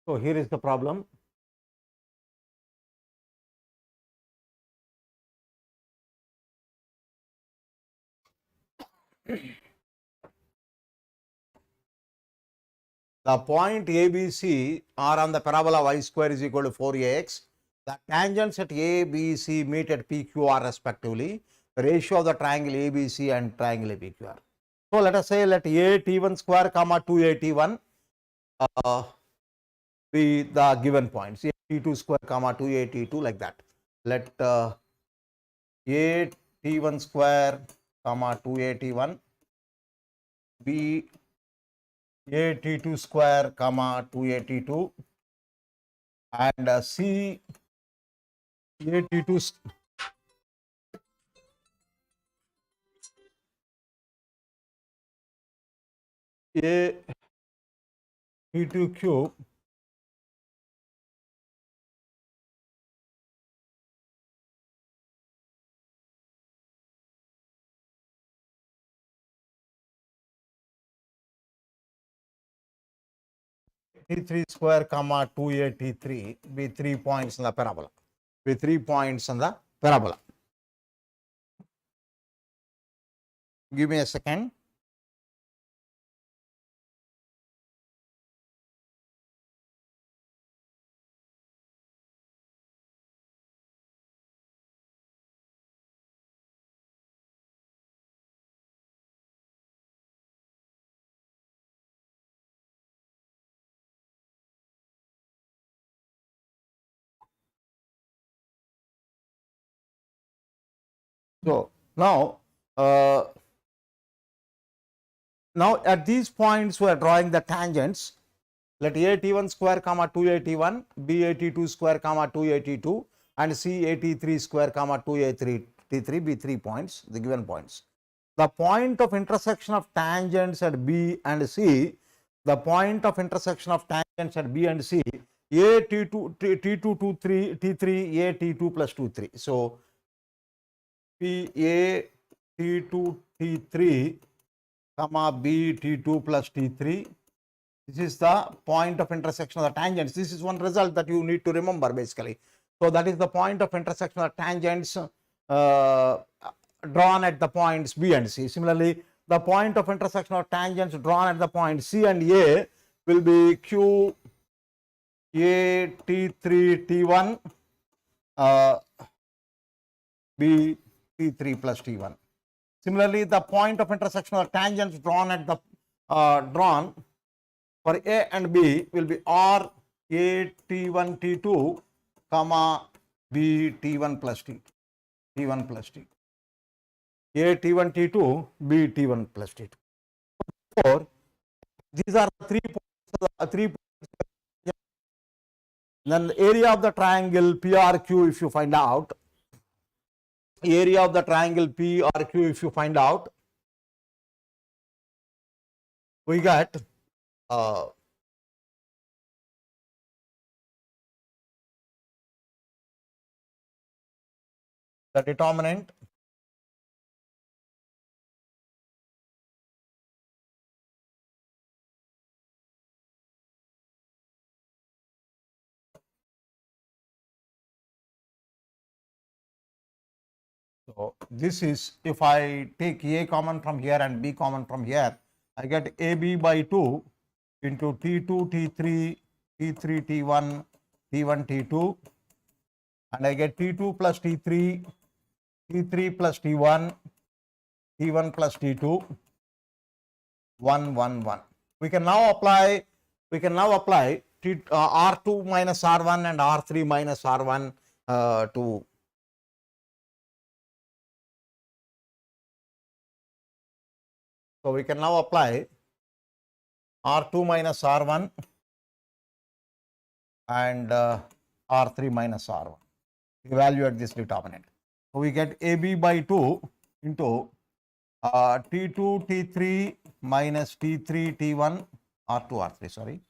So here is the problem. The point ABC are on the parabola y square is equal to 4ax. The tangents at ABC meet at PQR respectively. The ratio of the triangle ABC and triangle PQR. So let us say let A T1 square comma 2A T1 be the given points. A T2 square comma 2A T2 like that. Let A T1 square comma 2A T1 be A T2 square comma 2A T2 and C A T2 A T2 cube T3 square comma 2a T3 be 3 points in the parabola. Be 3 points in the parabola. Give me a second. So now, now at these points we are drawing the tangents. Let A_T1 square comma 2A_T1, B_A_T2 square comma 2A_T2 and C_A_T3 square comma 2A_T3 be 3 points, the given points. The point of intersection of tangents at B and C, the point of intersection of tangents at B and C, A_T2, T2, T3, A_T2 plus 2, 3. So, PA T2 T3 comma B T2 plus T3. This is the point of intersection of the tangents. This is one result that you need to remember basically. So that is the point of intersection of tangents drawn at the points B and C. Similarly, the point of intersection of tangents drawn at the point C and A will be Q A T3 T1 B T3 plus T1. Similarly, the point of intersection of tangents drawn at the drawn for A and B will be R A T1 T2 comma B T1 plus T, T1 plus T. A T1 T2, B T1 plus T2. Therefore, these are the 3 points. Then the area of the triangle PRQ, if you find out, area of the triangle PRQ, if you find out, we get the determinant So this is, if I take A common from here and B common from here, I get AB by 2 into T2, T3, T3, T1, T1, T2, and I get T2 plus T3, T3 plus T1, T1 plus T2, 1, 1, 1. We can now apply R2 minus R1 and R3 minus R1 to So we can now apply R2 minus R1 and R3 minus R1. Evaluate this determinant. So we get AB by 2 into T2 T3 minus T3 T1 R2 R3, sorry.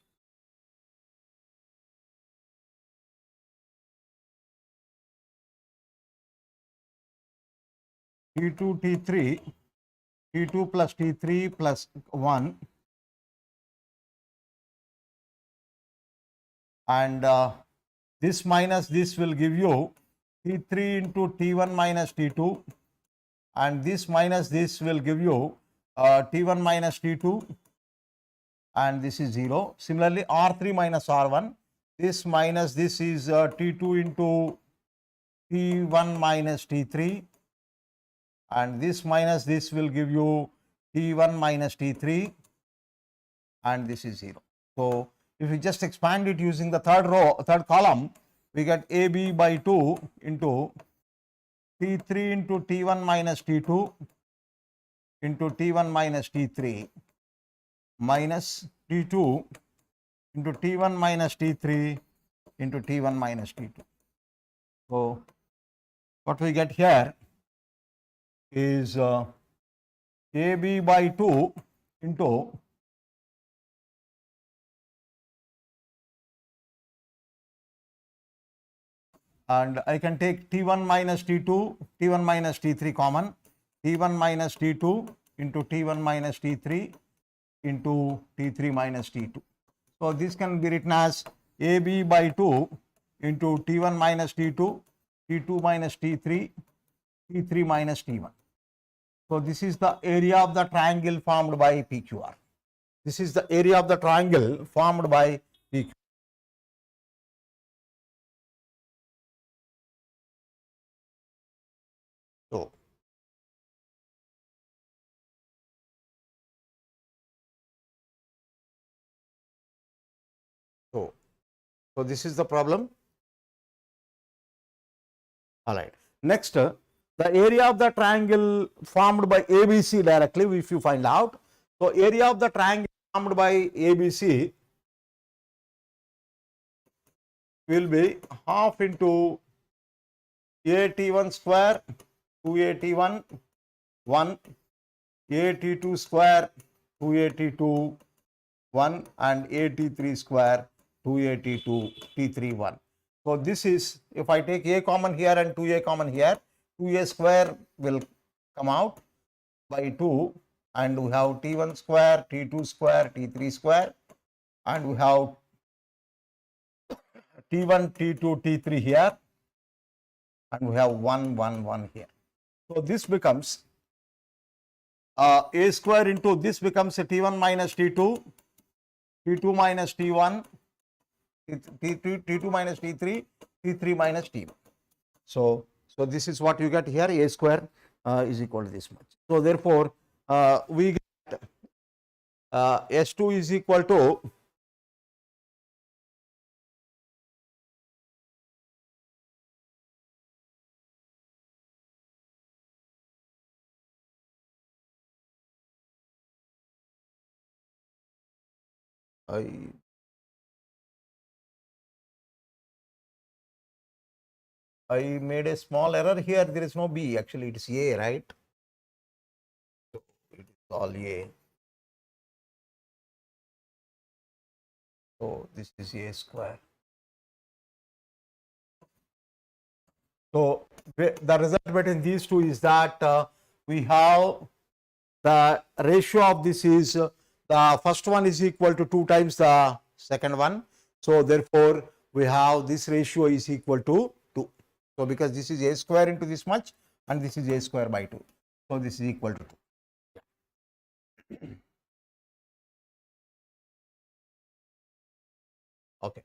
T2 T3 T2 plus T3 plus 1 and this minus this will give you T3 into T1 minus T2 and this minus this will give you T1 minus T2 and this is 0. Similarly, R3 minus R1, this minus this is T2 into T1 minus T3 and this minus this will give you T1 minus T3 and this is 0. So if we just expand it using the third column, we get AB by 2 into T3 into T1 minus T2 into T1 minus T3 minus T2 into T1 minus T3 into T1 minus T2. So what we get here is AB by 2 into and I can take T1 minus T2, T1 minus T3 common, T1 minus T2 into T1 minus T3 into T3 minus T2. So this can be written as AB by 2 into T1 minus T2, T2 minus T3, T3 minus T1. So this is the area of the triangle formed by PQR. This is the area of the triangle formed by PQR. So this is the problem. All right. Next, the area of the triangle formed by ABC directly, if you find out. So area of the triangle formed by ABC will be half into AT1 square 2AT1 1, AT2 square 2AT2 1 and AT3 square 2AT2 T3 1. So this is, if I take A common here and 2A common here, 2A square will come out by 2 and we have T1 square, T2 square, T3 square and we have T1, T2, T3 here and we have 1, 1, 1 here. So this becomes A square into this becomes a T1 minus T2, T2 minus T1, T2 minus T3, T3 minus T1. So this is what you get here, A square is equal to this much. So therefore, we get S2 is equal to I made a small error here. There is no B, actually it is A, right? So it is all A. So this is A square. So the result between these two is that we have the ratio of this is the first one is equal to 2 times the second one. So therefore, we have this ratio is equal to 2. So because this is A square into this much and this is A square by 2. So this is equal to 2. Okay.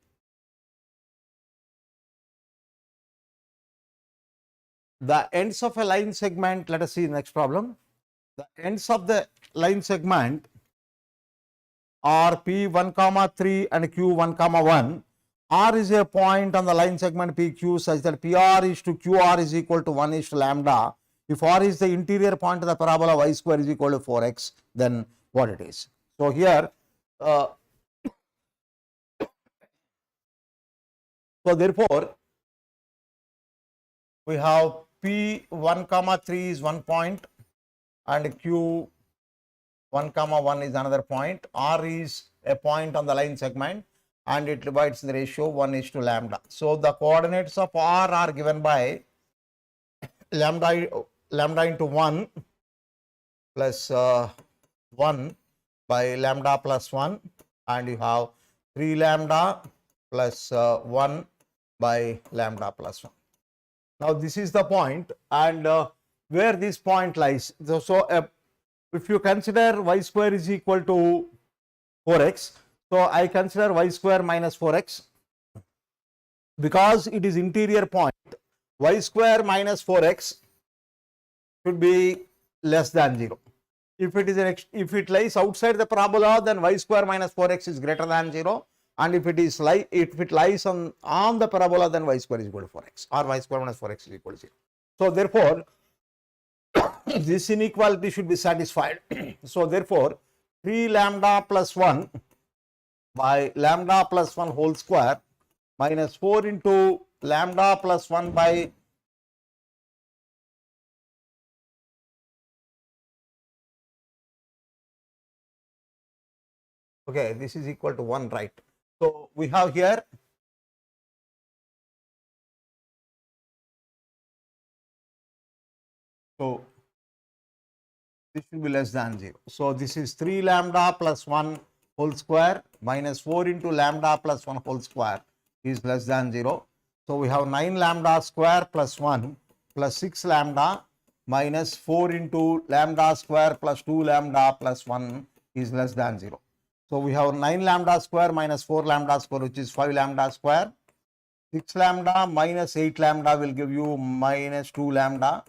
The ends of a line segment, let us see the next problem. The ends of the line segment are P1 comma 3 and Q1 comma 1. R is a point on the line segment PQ such that PR is to QR is equal to 1 is to lambda. If R is the interior point of the parabola y square is equal to 4x, then what it is. So here, so therefore, we have P1 comma 3 is 1 point and Q1 comma 1 is another point. R is a point on the line segment and it divides the ratio 1 is to lambda. So the coordinates of R are given by lambda into 1 plus 1 by lambda plus 1 and you have 3 lambda plus 1 by lambda plus 1. Now this is the point and where this point lies. So if you consider y square is equal to 4x, so I consider y square minus 4x because it is interior point. Y square minus 4x should be less than 0. If it lies outside the parabola, then y square minus 4x is greater than 0. And if it lies on the parabola, then y square is equal to 4x or y square minus 4x is equal to 0. So therefore, this inequality should be satisfied. So therefore, 3 lambda plus 1 by lambda plus 1 whole square minus 4 into lambda plus 1 by okay, this is equal to 1, right? So we have here so this should be less than 0. So this is 3 lambda plus 1 whole square minus 4 into lambda plus 1 whole square is less than 0. So we have 9 lambda square plus 1 plus 6 lambda minus 4 into lambda square plus 2 lambda plus 1 is less than 0. So we have 9 lambda square minus 4 lambda square, which is 5 lambda square. 6 lambda minus 8 lambda will give you minus 2 lambda,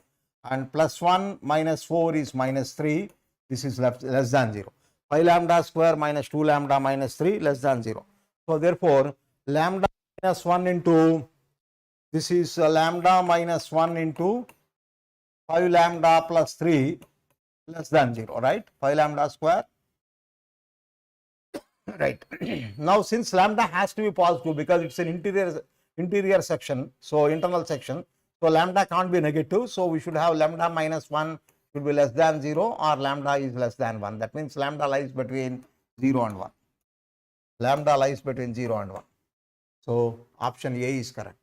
and plus 1 minus 4 is minus 3. This is less than 0. 5 lambda square minus 2 lambda minus 3 less than 0. So therefore, lambda minus 1 into, this is lambda minus 1 into 5 lambda plus 3 less than 0, right? 5 lambda square. Right. Now, since lambda has to be positive because it's an interior section, so internal section, so lambda can't be negative. So we should have lambda minus 1 should be less than 0, or lambda is less than 1. That means lambda lies between 0 and 1. Lambda lies between 0 and 1. So option A is correct.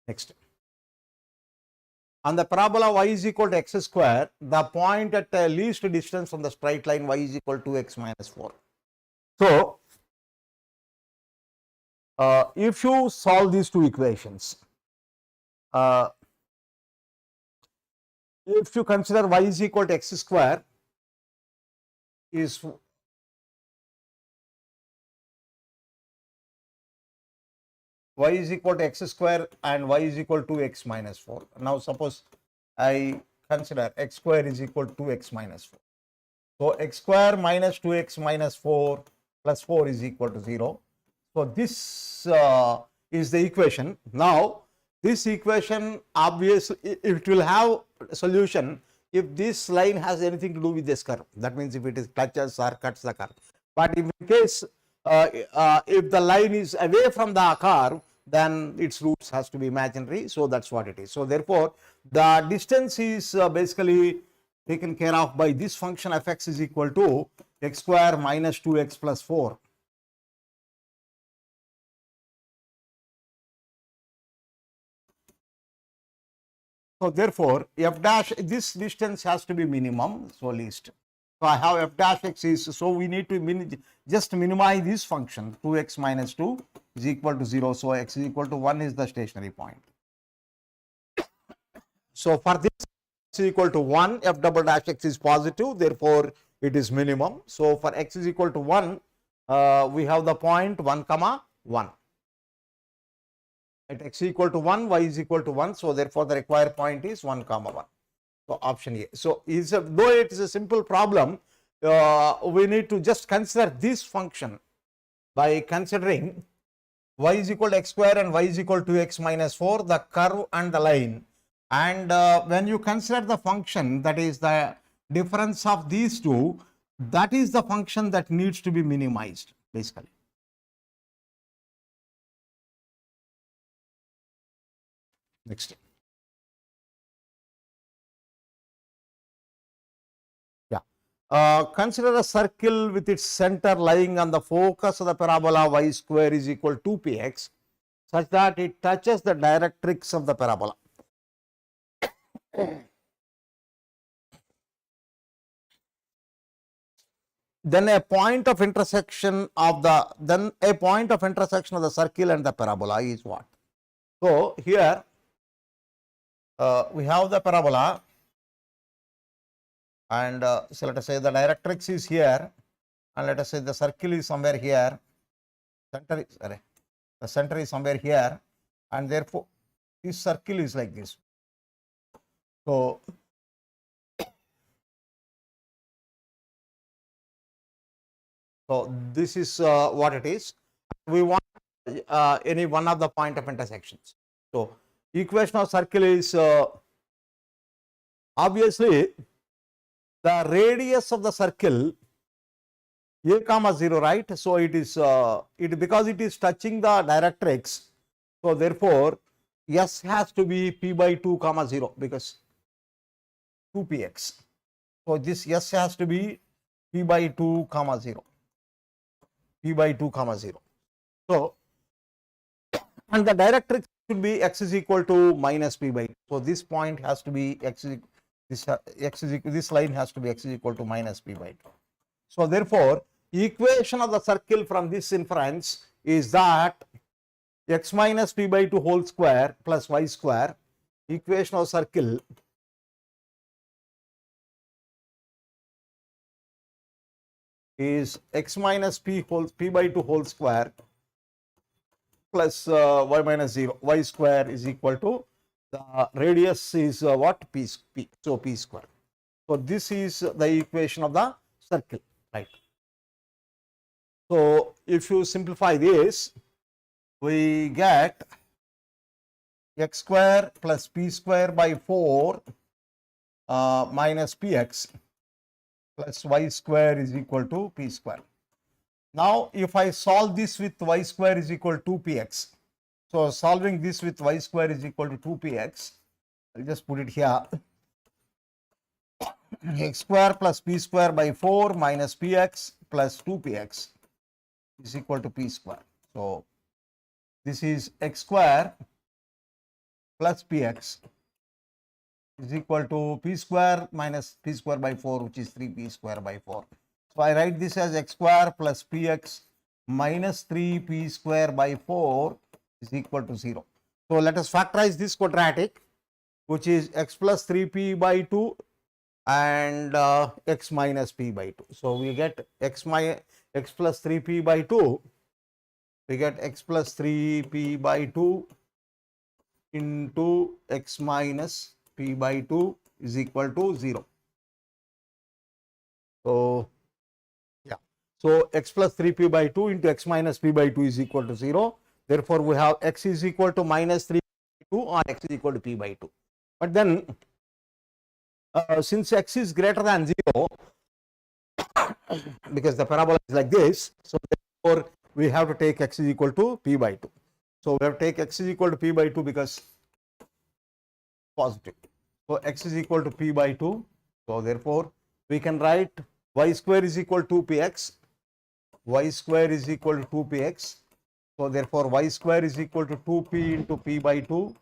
Next. On the parabola y is equal to x square, the point at the least distance from the straight line y is equal to x minus 4. So, if you solve these two equations, if you consider y is equal to x square is y is equal to x square and y is equal to x minus 4. Now suppose I consider x square is equal to x minus 4. So x square minus 2x minus 4 plus 4 is equal to 0. So this is the equation. Now this equation obviously it will have a solution if this line has anything to do with this curve. That means if it is touches or cuts the curve. But in case if the line is away from the curve, then its roots has to be imaginary. So that's what it is. So therefore, the distance is basically taken care of by this function f(x) is equal to x square minus 2x plus 4. So therefore, f dash, this distance has to be minimum, so least. So I have f dash x is, so we need to just minimize this function. 2x minus 2 is equal to 0. So x is equal to 1 is the stationary point. So for this x is equal to 1, f double dash x is positive, therefore it is minimum. So for x is equal to 1, we have the point 1 comma 1. At x equal to 1, y is equal to 1. So therefore the required point is 1 comma 1. So option A. So though it is a simple problem, we need to just consider this function by considering y is equal to x square and y is equal to x minus 4, the curve and the line. And when you consider the function, that is the difference of these two, that is the function that needs to be minimized basically. Next. Consider a circle with its center lying on the focus of the parabola y square is equal to 2px such that it touches the directrix of the parabola. Then a point of intersection of the circle and the parabola is what? So here we have the parabola. And so let us say the directrix is here, and let us say the circle is somewhere here, the center is somewhere here, and therefore this circle is like this. So this is what it is. We want any one of the point of intersections. So equation of circle is obviously the radius of the circle a comma 0, right? So it is because it is touching the directrix. So therefore, s has to be p by 2 comma 0 because 2px. So this s has to be p by 2 comma 0. P by 2 comma 0. So and the directrix should be x is equal to minus p by 2. So this point has to be this line has to be x is equal to minus p by 2. So therefore, equation of the circle from this inference is that x minus p by 2 whole square plus y square, equation of circle is x minus p by 2 whole square plus y minus 0, y square is equal to the radius is what? P. So p square. So this is the equation of the circle, right? So if you simplify this, we get x square plus p square by 4 minus px plus y square is equal to p square. Now, if I solve this with y square is equal to 2px, so solving this with y square is equal to 2px, I'll just put it here. X square plus p square by 4 minus px plus 2px is equal to p square. So this is x square plus px is equal to p square minus p square by 4, which is 3p square by 4. So I write this as x square plus px minus 3p square by 4 is equal to 0. So let us factorize this quadratic, which is x plus 3p by 2 and x minus p by 2. So we get x plus 3p by 2, we get x plus 3p by 2 into x minus p by 2 is equal to 0. So yeah, so x plus 3p by 2 into x minus p by 2 is equal to 0. Therefore, we have x is equal to minus 3 by 2 or x is equal to p by 2. But then since x is greater than 0, because the parabola is like this, so therefore we have to take x is equal to p by 2. So we have to take x is equal to p by 2 because positive. So x is equal to p by 2. So therefore we can write y square is equal to 2px, y square is equal to 2px. So therefore y square is equal to 2p into p by 2,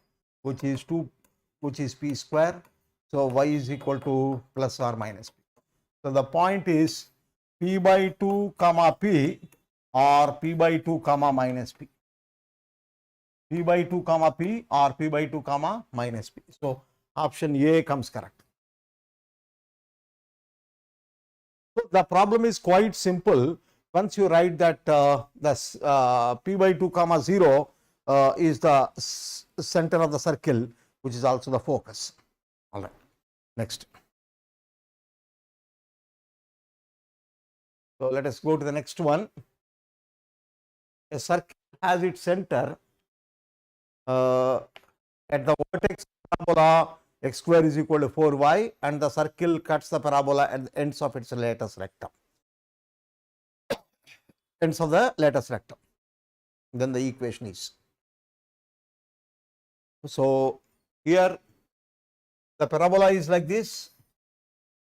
which is p square. So y is equal to plus or minus p. So the point is p by 2 comma p or p by 2 comma minus p. P by 2 comma p or p by 2 comma minus p. So option A comes correct. So the problem is quite simple. Once you write that p by 2 comma 0 is the center of the circle, which is also the focus. All right, next. So let us go to the next one. A circle has its center at the vertex parabola x square is equal to 4y, and the circle cuts the parabola at the ends of its lattice rectum. Ends of the lattice rectum. Then the equation is. So here the parabola is like this,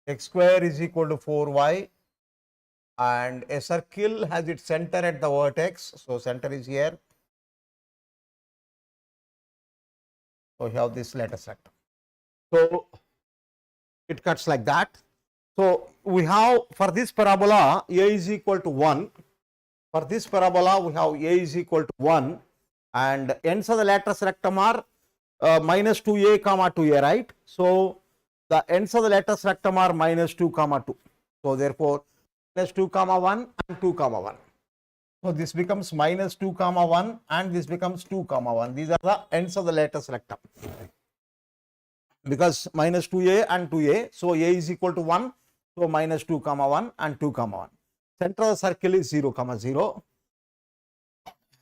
x square is equal to 4y, and a circle has its center at the vertex. So center is here. So we have this lattice rectum. So it cuts like that. So we have for this parabola a is equal to 1. For this parabola we have a is equal to 1, and ends of the lattice rectum are minus 2a comma 2a, right? So the ends of the lattice rectum are minus 2 comma 2. So therefore minus 2 comma 1 and 2 comma 1. So this becomes minus 2 comma 1 and this becomes 2 comma 1. These are the ends of the lattice rectum. Because minus 2a and 2a, so a is equal to 1, so minus 2 comma 1 and 2 comma 1. Center of the circle is 0 comma 0.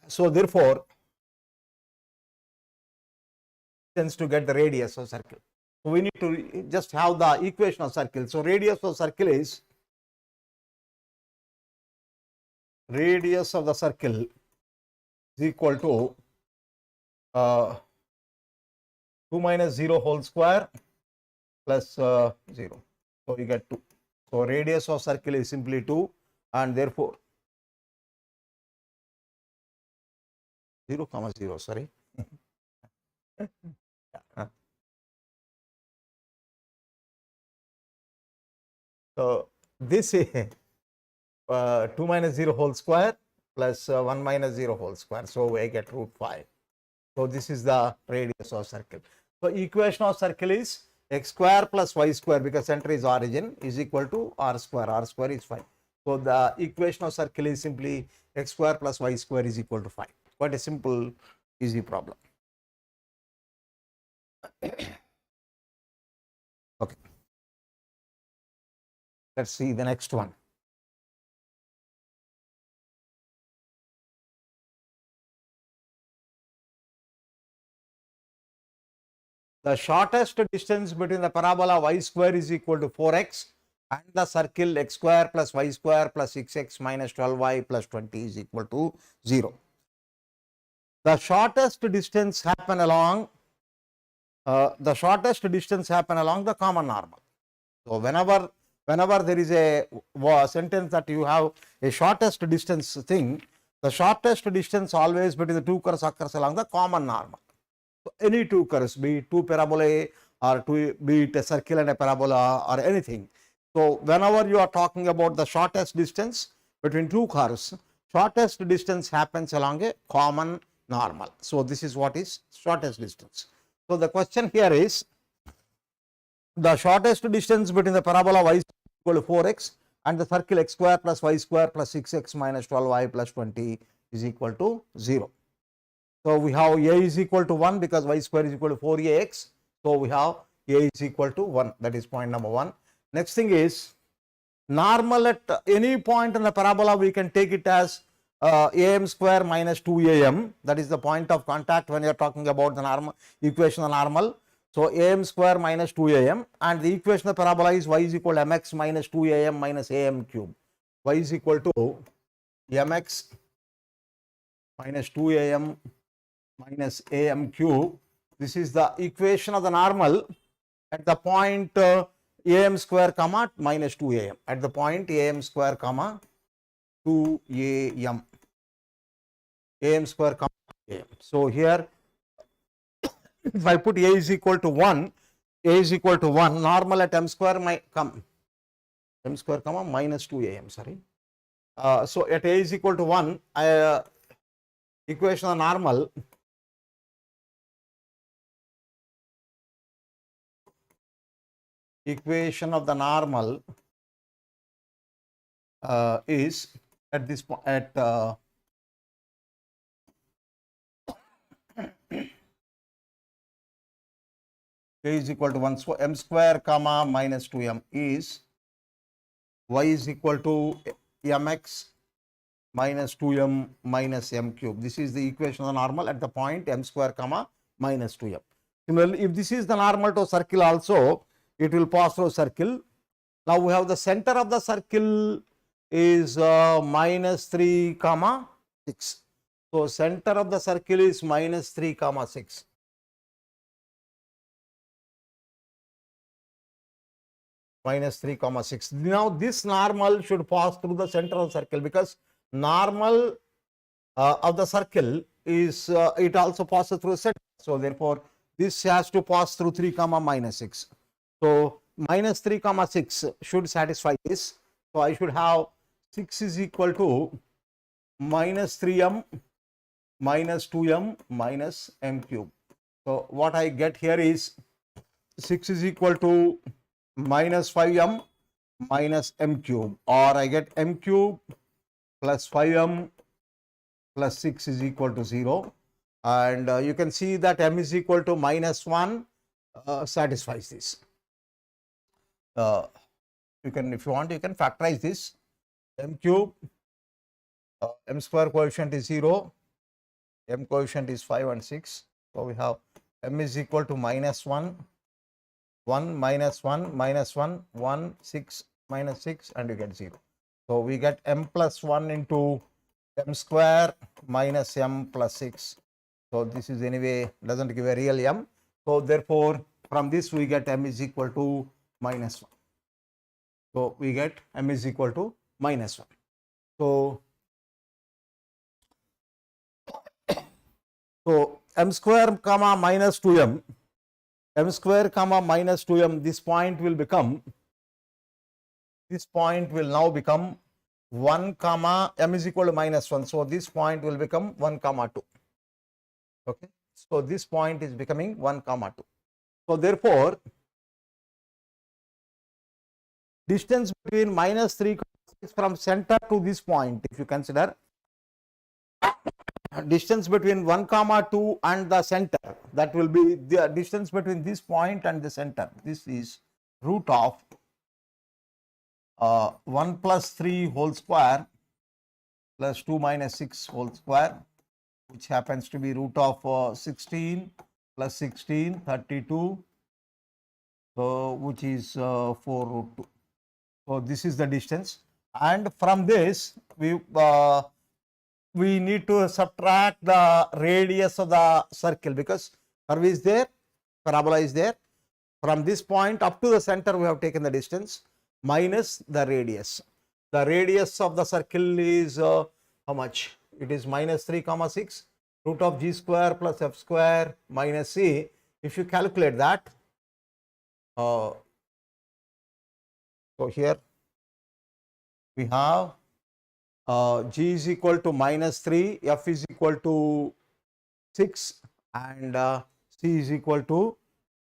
So therefore tends to get the radius of circle. So we need to just have the equation of circle. So radius of circle is equal to 2 minus 0 whole square plus 0. So you get 2. So radius of circle is simply 2, and therefore 0 comma 0, sorry. So this is 2 minus 0 whole square plus 1 minus 0 whole square. So I get root 5. So this is the radius of circle. So equation of circle is x square plus y square, because center is origin, is equal to r square. R square is 5. So the equation of circle is simply x square plus y square is equal to 5. Quite a simple, easy problem. Okay. Let's see the next one. The shortest distance between the parabola y square is equal to 4x and the circle x square plus y square plus 6x minus 12y plus 20 is equal to 0. The shortest distance happen along the common normal. So whenever there is a sentence that you have a shortest distance thing, the shortest distance always between the two curves occurs along the common normal. So any two curves, be it two parabolae or be it a circle and a parabola or anything. So whenever you are talking about the shortest distance between two curves, shortest distance happens along a common normal. So this is what is shortest distance. So the question here is, the shortest distance between the parabola y is equal to 4x and the circle x square plus y square plus 6x minus 12y plus 20 is equal to 0. So we have a is equal to 1 because y square is equal to 4ax. So we have a is equal to 1. That is point number 1. Next thing is, normal at any point in the parabola we can take it as am square minus 2am. That is the point of contact when you are talking about the normal equation of normal. So am square minus 2am, and the equation of the parabola is y is equal to mx minus 2am minus am cube. Y is equal to mx minus 2am minus am cube. This is the equation of the normal at the point am square comma minus 2am, at the point am square comma 2am, am square comma 2am. So here if I put a is equal to 1, normal at m square comma minus 2am, sorry. So at a is equal to 1, equation of normal is at this point at a is equal to 1. So m square comma minus 2m is y is equal to mx minus 2m minus m cube. This is the equation of the normal at the point m square comma minus 2m. Similarly, if this is the normal to circle also, it will pass through circle. Now we have the center of the circle is minus 3 comma 6. So center of the circle is minus 3 comma 6. Minus 3 comma 6. Now this normal should pass through the center of the circle, because normal of the circle is it also passes through center. So therefore this has to pass through 3 comma minus 6. So minus 3 comma 6 should satisfy this. So I should have 6 is equal to minus 3m minus 2m minus m cube. So what I get here is 6 is equal to minus 5m minus m cube, or I get m cube plus 5m plus 6 is equal to 0, and you can see that m is equal to minus 1 satisfies this. You can, if you want, you can factorize this. M cube, m square coefficient is 0, m coefficient is 5 and 6. So we have m is equal to minus 1, 1 minus 1 minus 1, 1, 6 minus 6, and you get 0. So we get m plus 1 into m square minus m plus 6. So this is anyway doesn't give a real m. So therefore from this we get m is equal to minus 1. So we get m is equal to minus 1. So So m square comma minus 2m, m square comma minus 2m, this point will now become 1 comma m is equal to minus 1. So this point will become 1 comma 2. Okay. So this point is becoming 1 comma 2. So therefore, distance between minus 3 from center to this point, if you consider distance between 1 comma 2 and the center, that will be the distance between this point and the center. This is root of 1 plus 3 whole square plus 2 minus 6 whole square, which happens to be root of 16 plus 16, 32, so which is 4 root 2. So this is the distance, and from this we need to subtract the radius of the circle, because curve is there, parabola is there. From this point up to the center we have taken the distance minus the radius. The radius of the circle is how much? It is minus 3 comma 6 root of g square plus f square minus c. If you calculate that, so here we have g is equal to minus 3, f is equal to 6, and c is equal to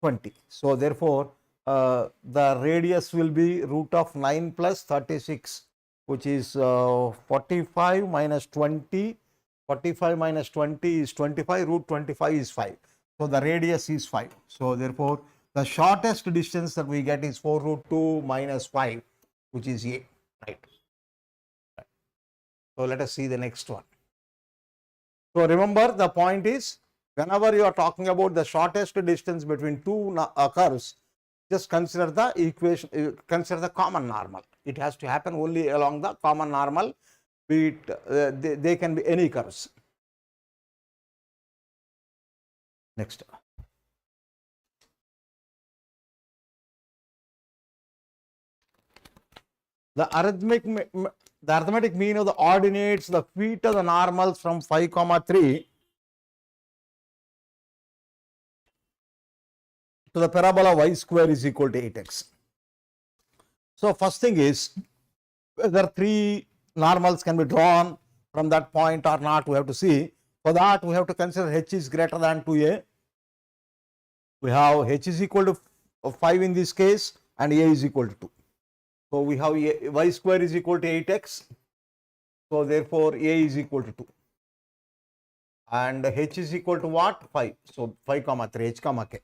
20. So therefore, the radius will be root of 9 plus 36, which is 45 minus 20. 45 minus 20 is 25, root 25 is 5. So the radius is 5. So therefore, the shortest distance that we get is 4 root 2 minus 5, which is A, right? So let us see the next one. So remember, the point is, whenever you are talking about the shortest distance between two curves, just consider the equation, consider the common normal. It has to happen only along the common normal, be it they can be any curves. Next. The arithmetic mean of the ordinates, the feet of the normals from 5 comma 3 to the parabola y square is equal to 8x. So first thing is, whether 3 normals can be drawn from that point or not, we have to see. For that, we have to consider h is greater than 2a. We have h is equal to 5 in this case, and a is equal to 2. So we have y square is equal to 8x. So therefore, a is equal to 2. And h is equal to what? 5. So 5 comma 3, h comma k.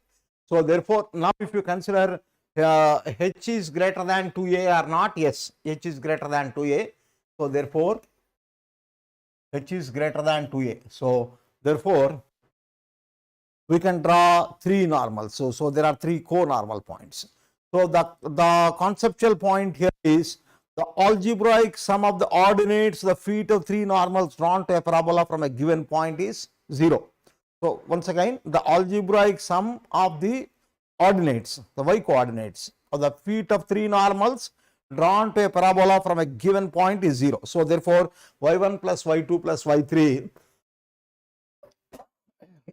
So therefore, now if you consider h is greater than 2a or not, yes, h is greater than 2a. So therefore, h is greater than 2a. So therefore, we can draw 3 normals. So there are 3 co-normal points. So the conceptual point here is the algebraic sum of the ordinates, the feet of 3 normals drawn to a parabola from a given point is 0. So once again, the algebraic sum of the ordinates, the y coordinates of the feet of 3 normals drawn to a parabola from a given point is 0. So therefore, y1 plus y2 plus y3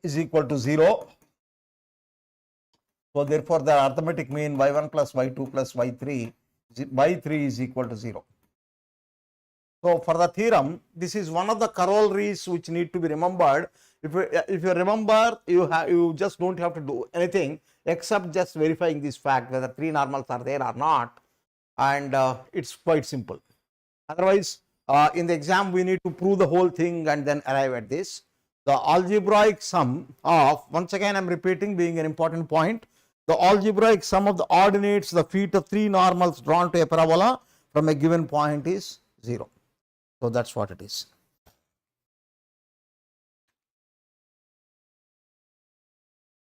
is equal to 0. So therefore, the arithmetic mean y1 plus y2 plus y3 is equal to 0. So for the theorem, this is one of the corollaries which need to be remembered. If you remember, you just don't have to do anything except just verifying this fact whether 3 normals are there or not, and it's quite simple. Otherwise, in the exam we need to prove the whole thing and then arrive at this. The algebraic sum of, once again I am repeating, being an important point, the algebraic sum of the ordinates, the feet of 3 normals drawn to a parabola from a given point is 0. So that's what it is.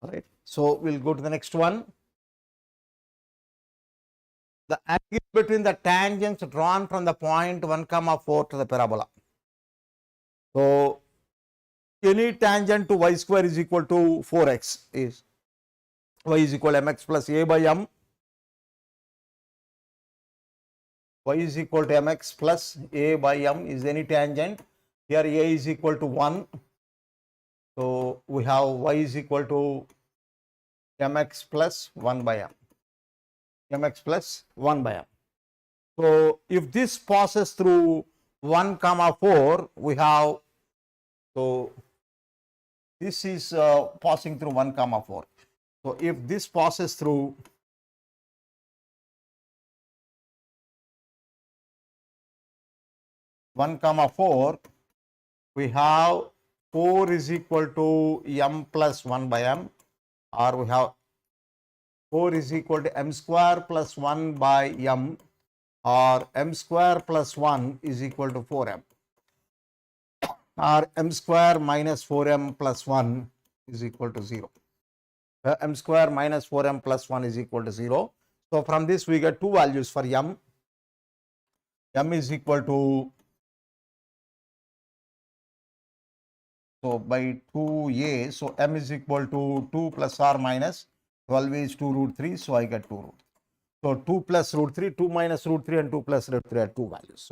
All right. So we'll go to the next one. The angle between the tangents drawn from the point 1 comma 4 to the parabola. So any tangent to y square is equal to 4x is y is equal to mx plus a by m. Y is equal to mx plus a by m is any tangent. Here a is equal to 1. So we have y is equal to mx plus 1 by m, mx plus 1 by m. So if this passes through 1 comma 4, we have, so this is passing through 1 comma 4. So if this passes through 1 comma 4, we have 4 is equal to m plus 1 by m, or we have 4 is equal to m square plus 1 by m, or m square plus 1 is equal to 4m, or m square minus 4m plus 1 is equal to 0. M square minus 4m plus 1 is equal to 0. So from this we get two values for m. M is equal to, so by 2a, so m is equal to 2 plus or minus 12 is 2 root 3, so I get 2 root. So 2 plus root 3, 2 minus root 3 and 2 plus root 3 are two values.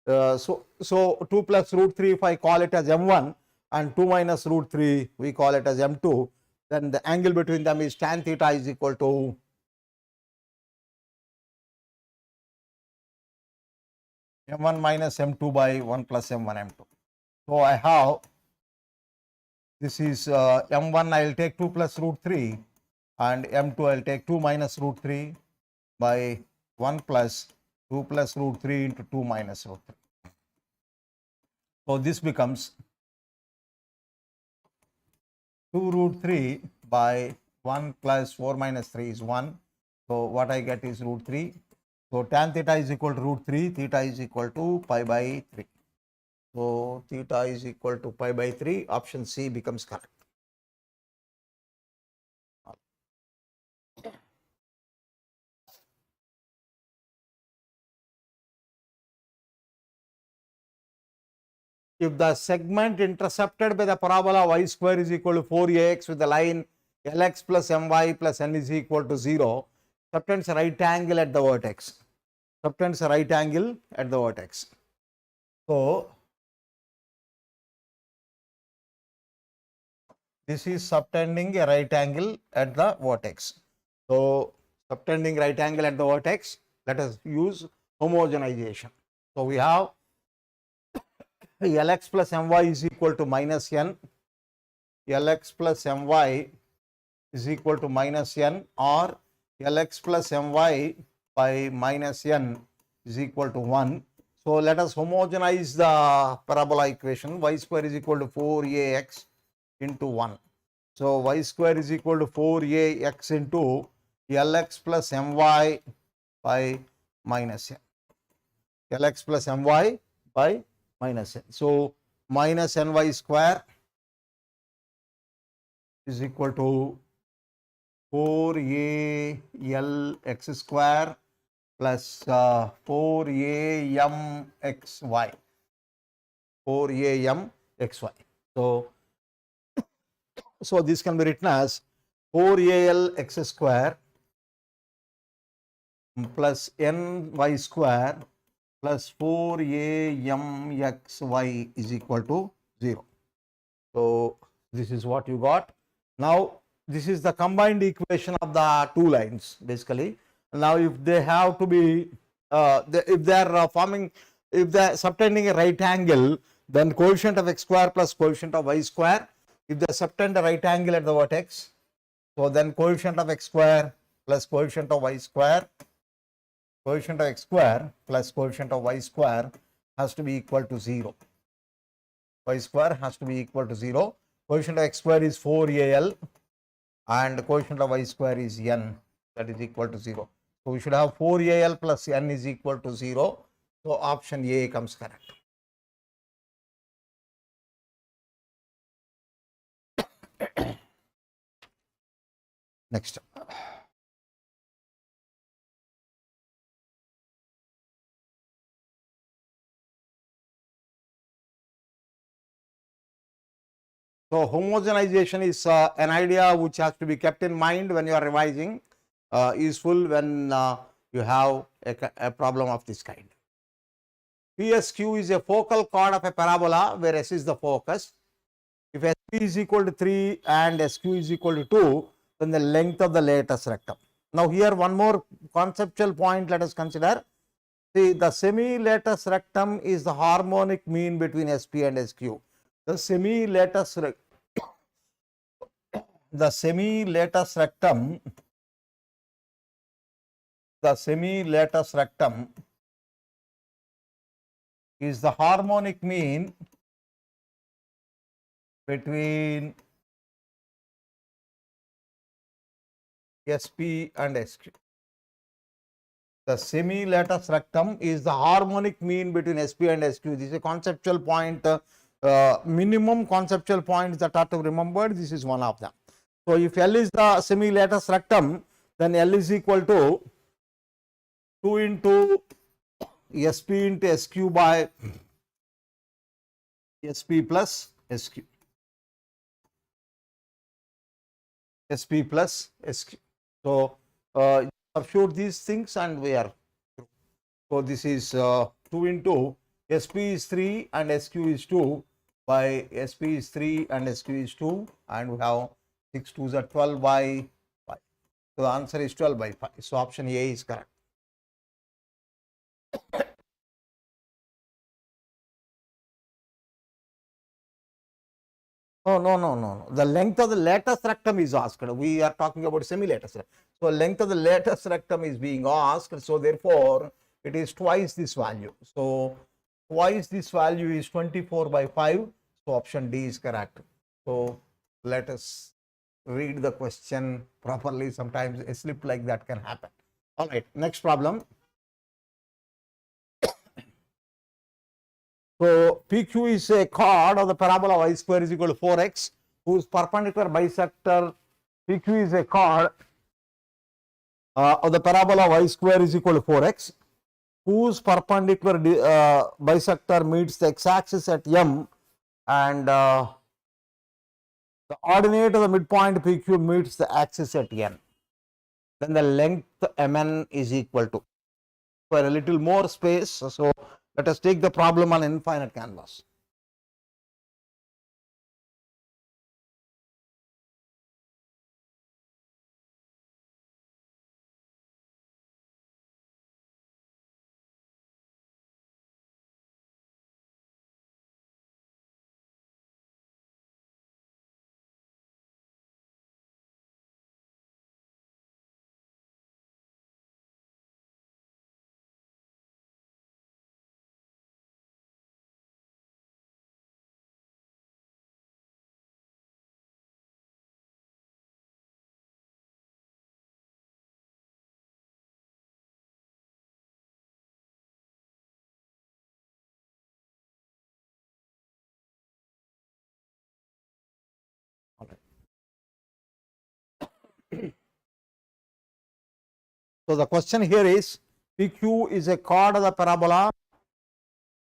So 2 plus root 3, if I call it as m1, and 2 minus root 3 we call it as m2, then the angle between them is tan theta is equal to m1 minus m2 by 1 plus m1 m2. So I have, this is m1 I will take 2 plus root 3, and m2 I will take 2 minus root 3 by 1 plus 2 plus root 3 into 2 minus root 3. So this becomes 2 root 3 by 1 plus 4 minus 3 is 1. So what I get is root 3. So tan theta is equal to root 3, theta is equal to pi by 3. So theta is equal to pi by 3, option C becomes correct. If the segment intercepted by the parabola y square is equal to 4ax with the line lx plus my plus n is equal to 0, subtends a right angle at the vertex. Subtends a right angle at the vertex. So this is subtending a right angle at the vertex. So subtending right angle at the vertex, let us use homogenization. So we have Lx plus my is equal to minus n, Lx plus my is equal to minus n, or Lx plus my by minus n is equal to 1. So let us homogenize the parabola equation. Y square is equal to 4ax into 1. So y square is equal to 4ax into Lx plus my by minus n. Lx plus my by minus n. So minus ny square is equal to 4a square plus 4amxy. 4amxy. So this can be written as 4alx square plus ny square plus 4amxy is equal to 0. So this is what you got. Now this is the combined equation of the two lines basically. Now if they have to be, if they are if they are subtending a right angle, then coefficient of x square plus coefficient of y square. If they subtend a right angle at the vertex, so then coefficient of x square plus coefficient of y square, coefficient of x square plus coefficient of y square has to be equal to 0. Y square has to be equal to 0. Coefficient of x square is 4al and coefficient of y square is n, that is equal to 0. So we should have 4al plus n is equal to 0. So option A comes correct. Next. So homogenization is an idea which has to be kept in mind when you are revising, useful when you have a problem of this kind. PSQ is a focal chord of a parabola where S is the focus. If SP is equal to 3 and SQ is equal to 2, then the length of the lattice rectum. Now here one more conceptual point let us consider. See, the semi-lattice rectum is the harmonic mean between SP and SQ. The semi-lattice rectum is the harmonic mean between SP and SQ. The semi-lattice rectum is the harmonic mean between SP and SQ. This is a conceptual point, minimum conceptual points that are to be remembered. This is one of them. So, if L is the semi-lattice rectum, then L is equal to 2 into SP into SQ by SP plus SQ. SP plus SQ. So, substitute these things and we are through. So, this is 2 into SP is 3 and SQ is 2 by SP is 3 and SQ is 2, and we have 6 2s are 12 by 5. So, the answer is 12 by 5. So, option A is correct. Oh, no. The length of the lattice rectum is asked. We are talking about semi-lattice rectum. So, length of the lattice rectum is being asked. So, therefore, it is twice this value. So, twice this value is 24 by 5. So, option D is correct. So, let us read the question properly. Sometimes a slip like that can happen. All right, next problem. So, PQ is a chord of the parabola y square is equal to 4x, whose perpendicular bisector, PQ is a chord of the parabola y square is equal to 4x, whose perpendicular bisector meets the x-axis at M, and the ordinate of the midpoint PQ meets the axis at N. Then the length Mn is equal to. For a little more space, so let us take the problem on infinite canvas. So, the question here is PQ is a chord of the parabola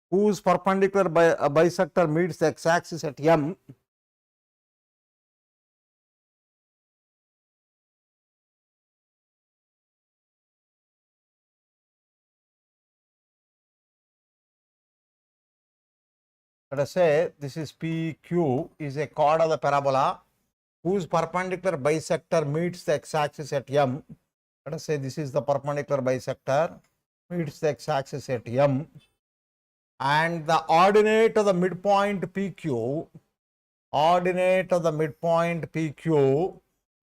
whose perpendicular bisector meets the x-axis at M. Let us say this is PQ is a chord of the parabola whose perpendicular bisector meets the x-axis at M. Let us say this is the perpendicular bisector meets the x-axis at M, and the ordinate of the midpoint PQ,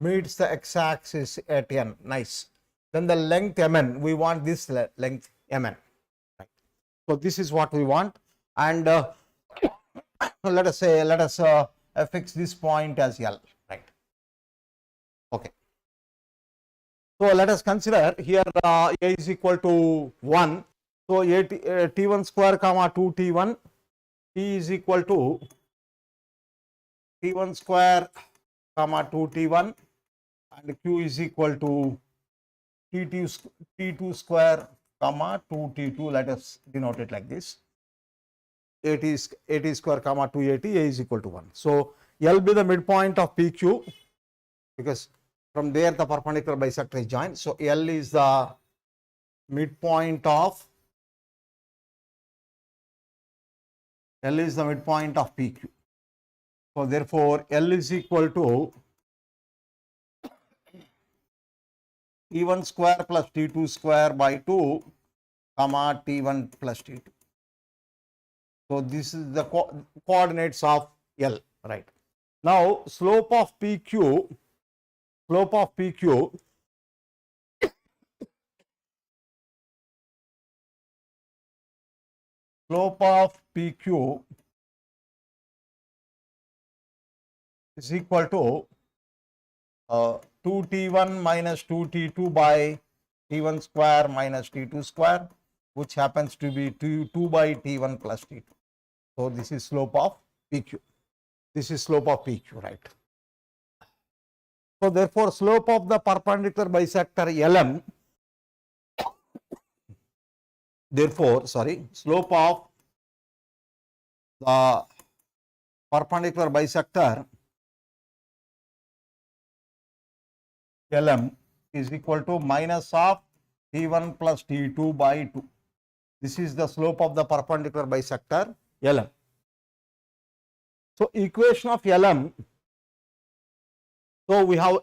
meets the x-axis at N. Nice. Then the length Mn, we want this length Mn. Right. So, this is what we want, and let us fix this point as L. Right. Okay. So, let us consider here A is equal to 1. So, T1 square comma 2 T1, T is equal to T1 square comma 2 T1, and Q is equal to T2 square comma 2 T2. Let us denote it like this. 80 square comma 280, A is equal to 1. So, L be the midpoint of PQ, because from there the perpendicular bisector is joined. So, L is the midpoint of PQ. So therefore, L is equal to T1 square plus T2 square by 2 comma T1 plus T2. So this is the coordinates of L, right? Now slope of PQ, slope of PQ slope of PQ is equal to 2T1 minus 2T2 by T1 square minus T2 square, which happens to be 2 by T1 plus T2. So this is slope of PQ. This is slope of PQ, right? So therefore, slope of the perpendicular bisector LM, therefore, slope of the perpendicular bisector LM is equal to minus of T1 plus T2 by 2. This is the slope of the perpendicular bisector LM. So equation of LM, so we have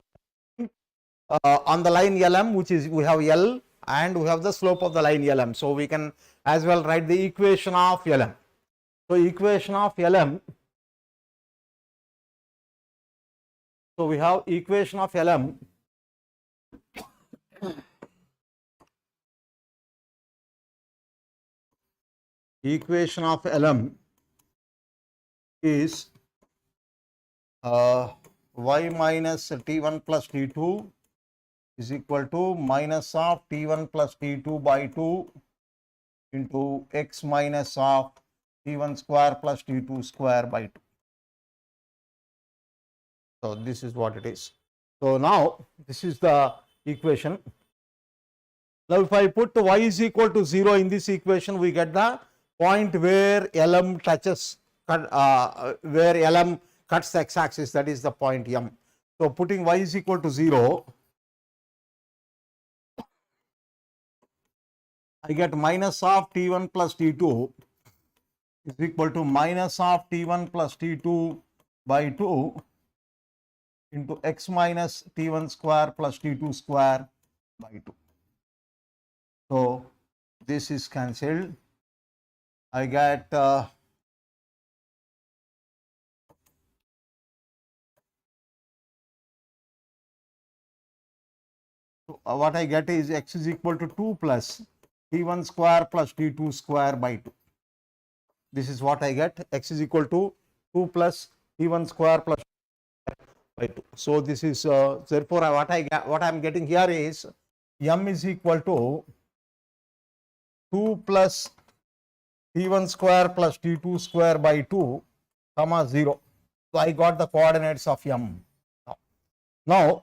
on the line LM, which is we have L and we have the slope of the line LM. So we can as well write the equation of LM. So equation of LM, so we have equation of LM equation of LM is y minus T1 plus T2 is equal to minus of T1 plus T2 by 2 into x minus of T1 square plus T2 square by 2. So this is what it is. So now this is the equation. Now if I put y is equal to 0 in this equation, we get the point where LM touches, where LM cuts the x-axis, that is the point M. So putting y is equal to 0, I get minus of T1 plus T2 is equal to minus of T1 plus T2 by 2 into x minus T1 square plus T2 square by 2. So this is cancelled. I get what I get is x is equal to 2 plus T1 square plus T2 square by 2. This is what I get, x is equal to 2 plus T1 square plus by 2. So this is therefore what I am getting here is M is equal to 2 plus T1 square plus T2 square by 2 comma 0. So I got the coordinates of M. Now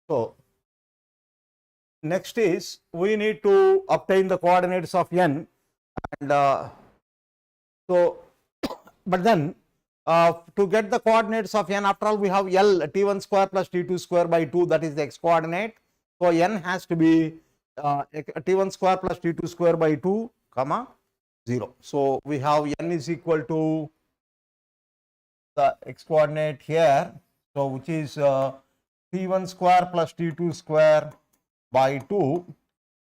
so next is we need to obtain the coordinates of N, and so but then to get the coordinates of N, after all we have L T1 square plus T2 square by 2, that is the x coordinate. So N has to be T1 square plus T2 square by 2 comma 0. So we have N is equal to the x coordinate here, so which is T1 square plus T2 square by 2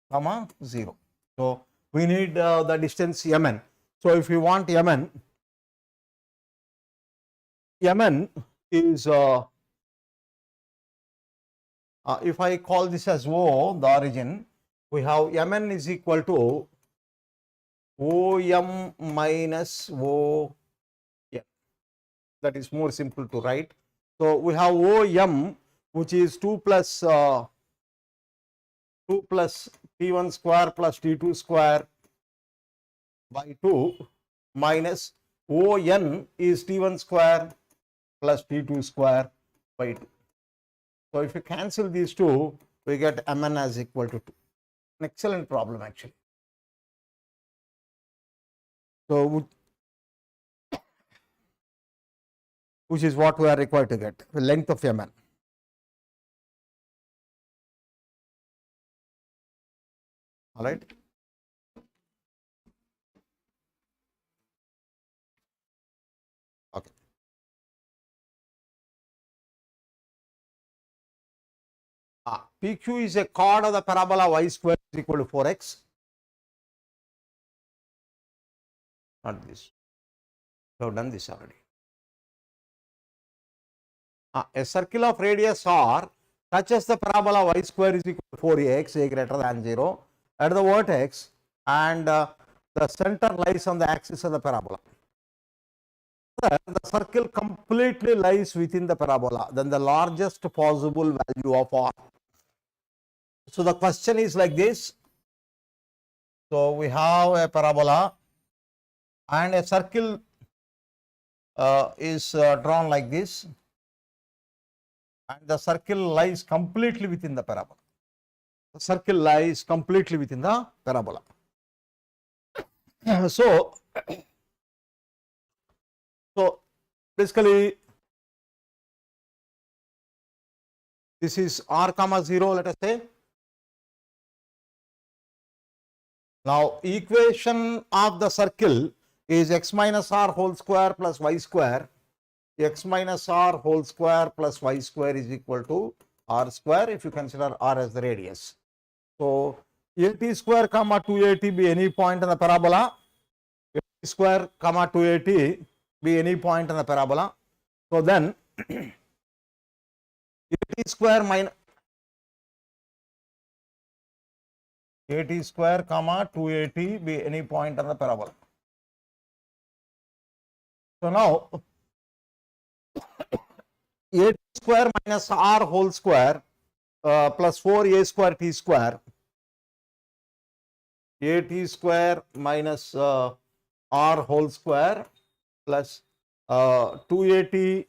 comma 0. So we need the distance Mn. So if you want Mn is if I call this as O, the origin, we have Mn is equal to OM minus OM. That is more simple to write. So we have OM, which is 2 plus T1 square plus T2 square by 2 minus ON is T1 square plus T2 square by 2. So if you cancel these two, we get Mn as equal to 2. An excellent problem actually. So which is what we are required to get, the length of Mn. All right. Okay. PQ is a chord of the parabola y square is equal to 4x. Not this. We have done this already. A circle of radius r touches the parabola y square is equal to 4ax, a greater than 0 at the vertex, and the center lies on the axis of the parabola. The circle completely lies within the parabola, then the largest possible value of r. So the question is like this. So we have a parabola and a circle is drawn like this, and the circle lies completely within the parabola. The circle lies completely within the parabola. So basically this is r comma 0, let us say. Now equation of the circle is x minus r whole square plus y square. X minus r whole square plus y square is equal to r square if you consider r as the radius. So at square comma 2at be any point in the parabola. At square comma 2at be any point in the parabola. So then at square minus at square comma 2at be any point on the parabola. So now a square minus r whole square plus 4a square t square, a t square minus r whole square plus 2at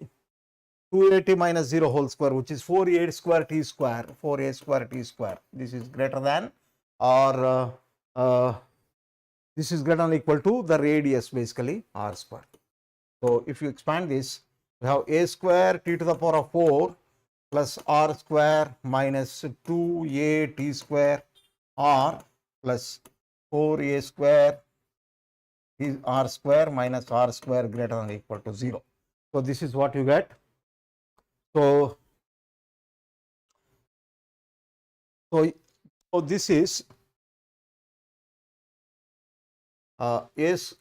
minus 0 whole square, which is 4a square t square, 4a square t square. This is greater than or this is greater than or equal to the radius, basically r square. So if you expand this, we have a square t to the power of 4 plus r square minus 2a t square r plus 4a square is r square minus r square greater than or equal to 0. So this is what you get. So this is is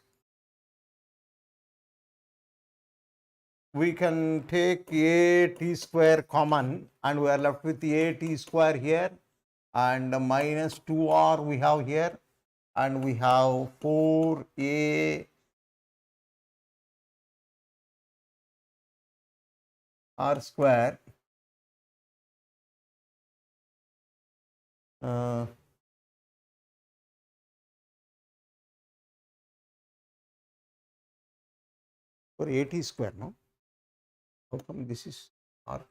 we can take a t square common and we are left with a t square here and minus 2r we have here, and we have 4a r square for a t square, no? How come this is r?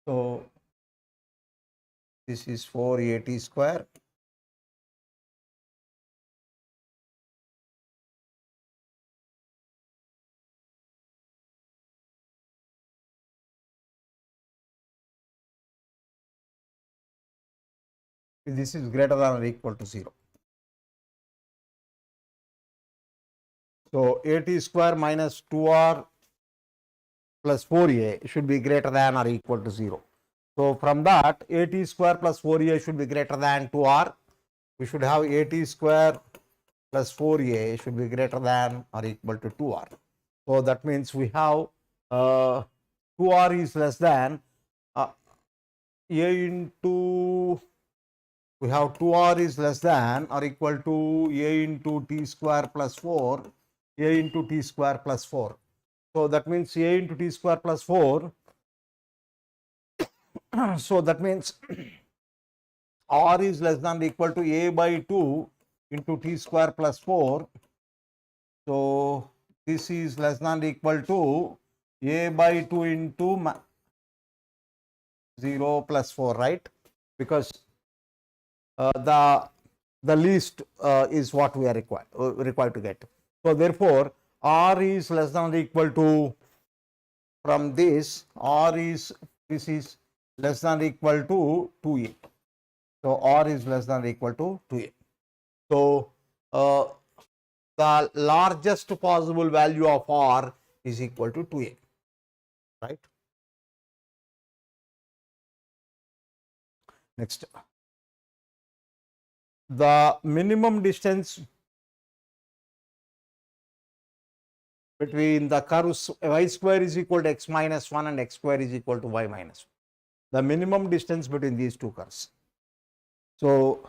So this is 4a t square this is greater than or equal to 0. So a t square minus 2r plus 4a should be greater than or equal to 0. So from that a t square plus 4a should be greater than 2r. We should have a t square plus 4a should be greater than or equal to 2r. So that means we have 2r is less than a into, we have 2r is less than or equal to a into t square plus 4, a into t square plus 4. So that means a into t square plus 4. So that means r is less than or equal to a by 2 into t square plus 4. So this is less than or equal to a by 2 into 0 plus 4, right? Because the the least is what we are required to get. So therefore, r is less than or equal to, from this this is less than or equal to 2a. So r is less than or equal to 2a. So the largest possible value of r is equal to 2a, right? Next, the minimum distance between the curves y square is equal to x minus 1 and x square is equal to y minus 1. The minimum distance between these two curves. So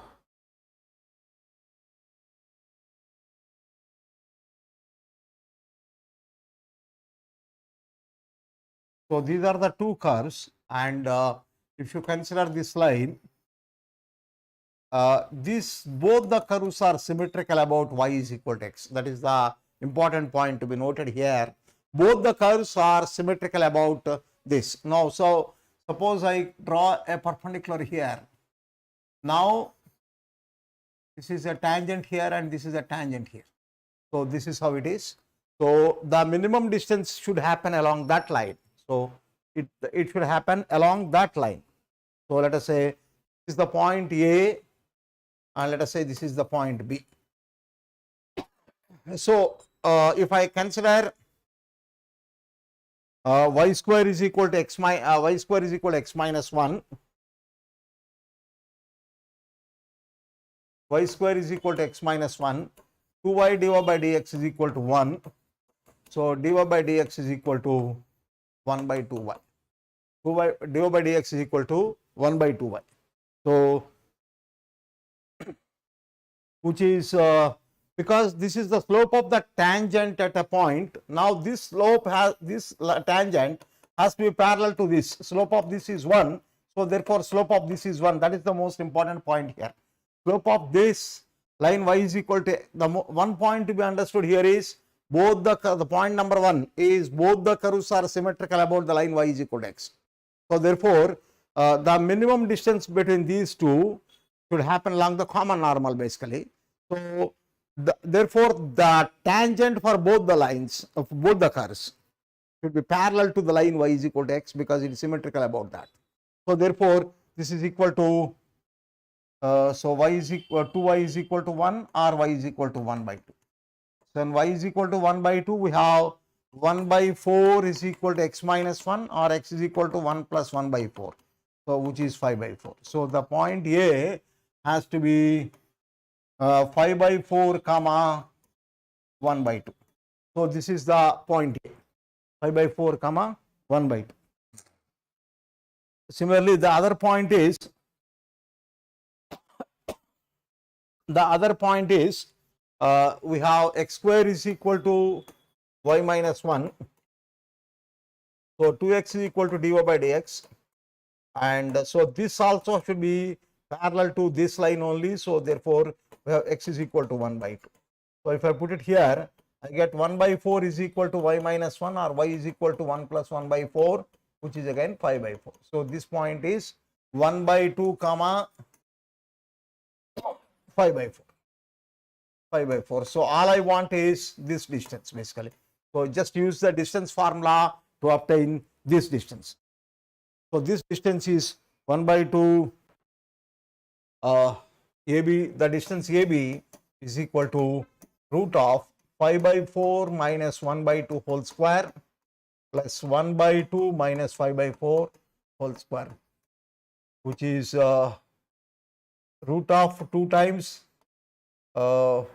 these are the two curves, and if you consider this line, both the curves are symmetrical about y is equal to x. That is the important point to be noted here. Both the curves are symmetrical about this. Now, so suppose I draw a perpendicular here. Now, this is a tangent here and this is a tangent here. So this is how it is. So the minimum distance should happen along that line. So it should happen along that line. So let us say this is the point A, and let us say this is the point B. So if I consider y square is equal to y square is equal to x minus 1, y square is equal to x minus 1, 2y dy by dx is equal to 1. So dy by dx is equal to 1 by 2y. 2y dy by dx is equal to 1 by 2y. So which is because this is the slope of the tangent at a point. Now this slope has, this tangent has to be parallel to this. Slope of this is 1. So therefore slope of this is 1. That is the most important point here. Slope of this line y is equal to, the one point to be understood here is both the point number 1 is both the curves are symmetrical about the line y is equal to x. So therefore the minimum distance between these two should happen along the common normal basically. So therefore the tangent for both the lines of both the curves should be parallel to the line y is equal to x, because it is symmetrical about that. So therefore this is equal to so y is equal to 2y is equal to 1 or y is equal to 1 by 2. So when y is equal to 1 by 2, we have 1 by 4 is equal to x minus 1, or x is equal to 1 plus 1 by 4. So which is 5 by 4. So the point A has to be 5 by 4 comma 1 by 2. So this is the point A, 5 by 4 comma 1 by 2. Similarly, the other point is we have x square is equal to y minus 1. So 2x is equal to dy by dx, and so this also should be parallel to this line only. So therefore we have x is equal to 1 by 2. So if I put it here, I get 1 by 4 is equal to y minus 1, or y is equal to 1 plus 1 by 4, which is again 5 by 4. So this point is 1 by 2 comma 5 by 4. 5 by 4. So all I want is this distance basically. So just use the distance formula to obtain this distance. So this distance is 1 by 2 AB. The distance AB is equal to root of 5 by 4 minus 1 by 2 whole square plus 1 by 2 minus 5 by 4 whole square, which is root of 2 times 5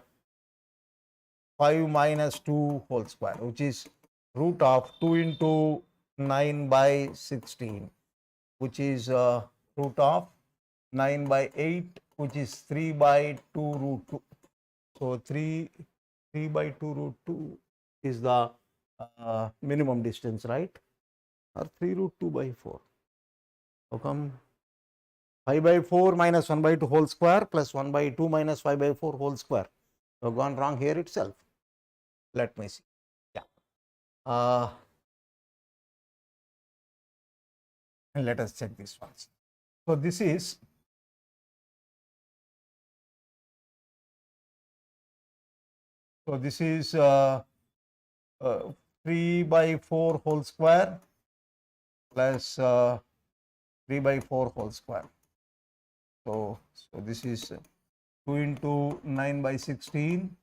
minus 2 whole square, which is root of 2 into 9 by 16, which is root of 9 by 8, which is 3 by 2 root 2. So 3 by 2 root 2 is the minimum distance, right? Or 3 root 2 by 4. How come 5 by 4 minus 1 by 2 whole square plus 1 by 2 minus 5 by 4 whole square? You have gone wrong here itself. Let me see. Yeah. And let us check this once. So this is So this is 3 by 4 whole square plus 3 by 4 whole square. So this is 2 into 9 by 16,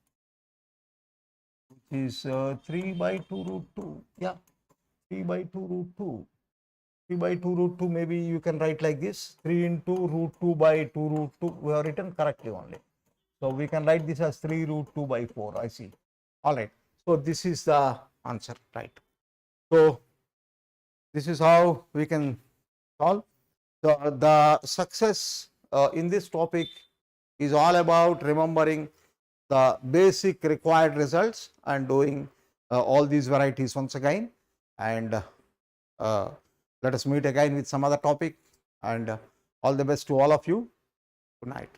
which is 3 by 2 root 2. Yeah, 3 by 2 root 2. 3 by 2 root 2, maybe you can write like this, 3 into root 2 by 2 root 2. We have written correctly only. So we can write this as 3 root 2 by 4. I see. All right. So this is the answer, right? So this is how we can solve. The success in this topic is all about remembering the basic required results and doing all these varieties once again. And let us meet again with some other topic, and all the best to all of you. Good night.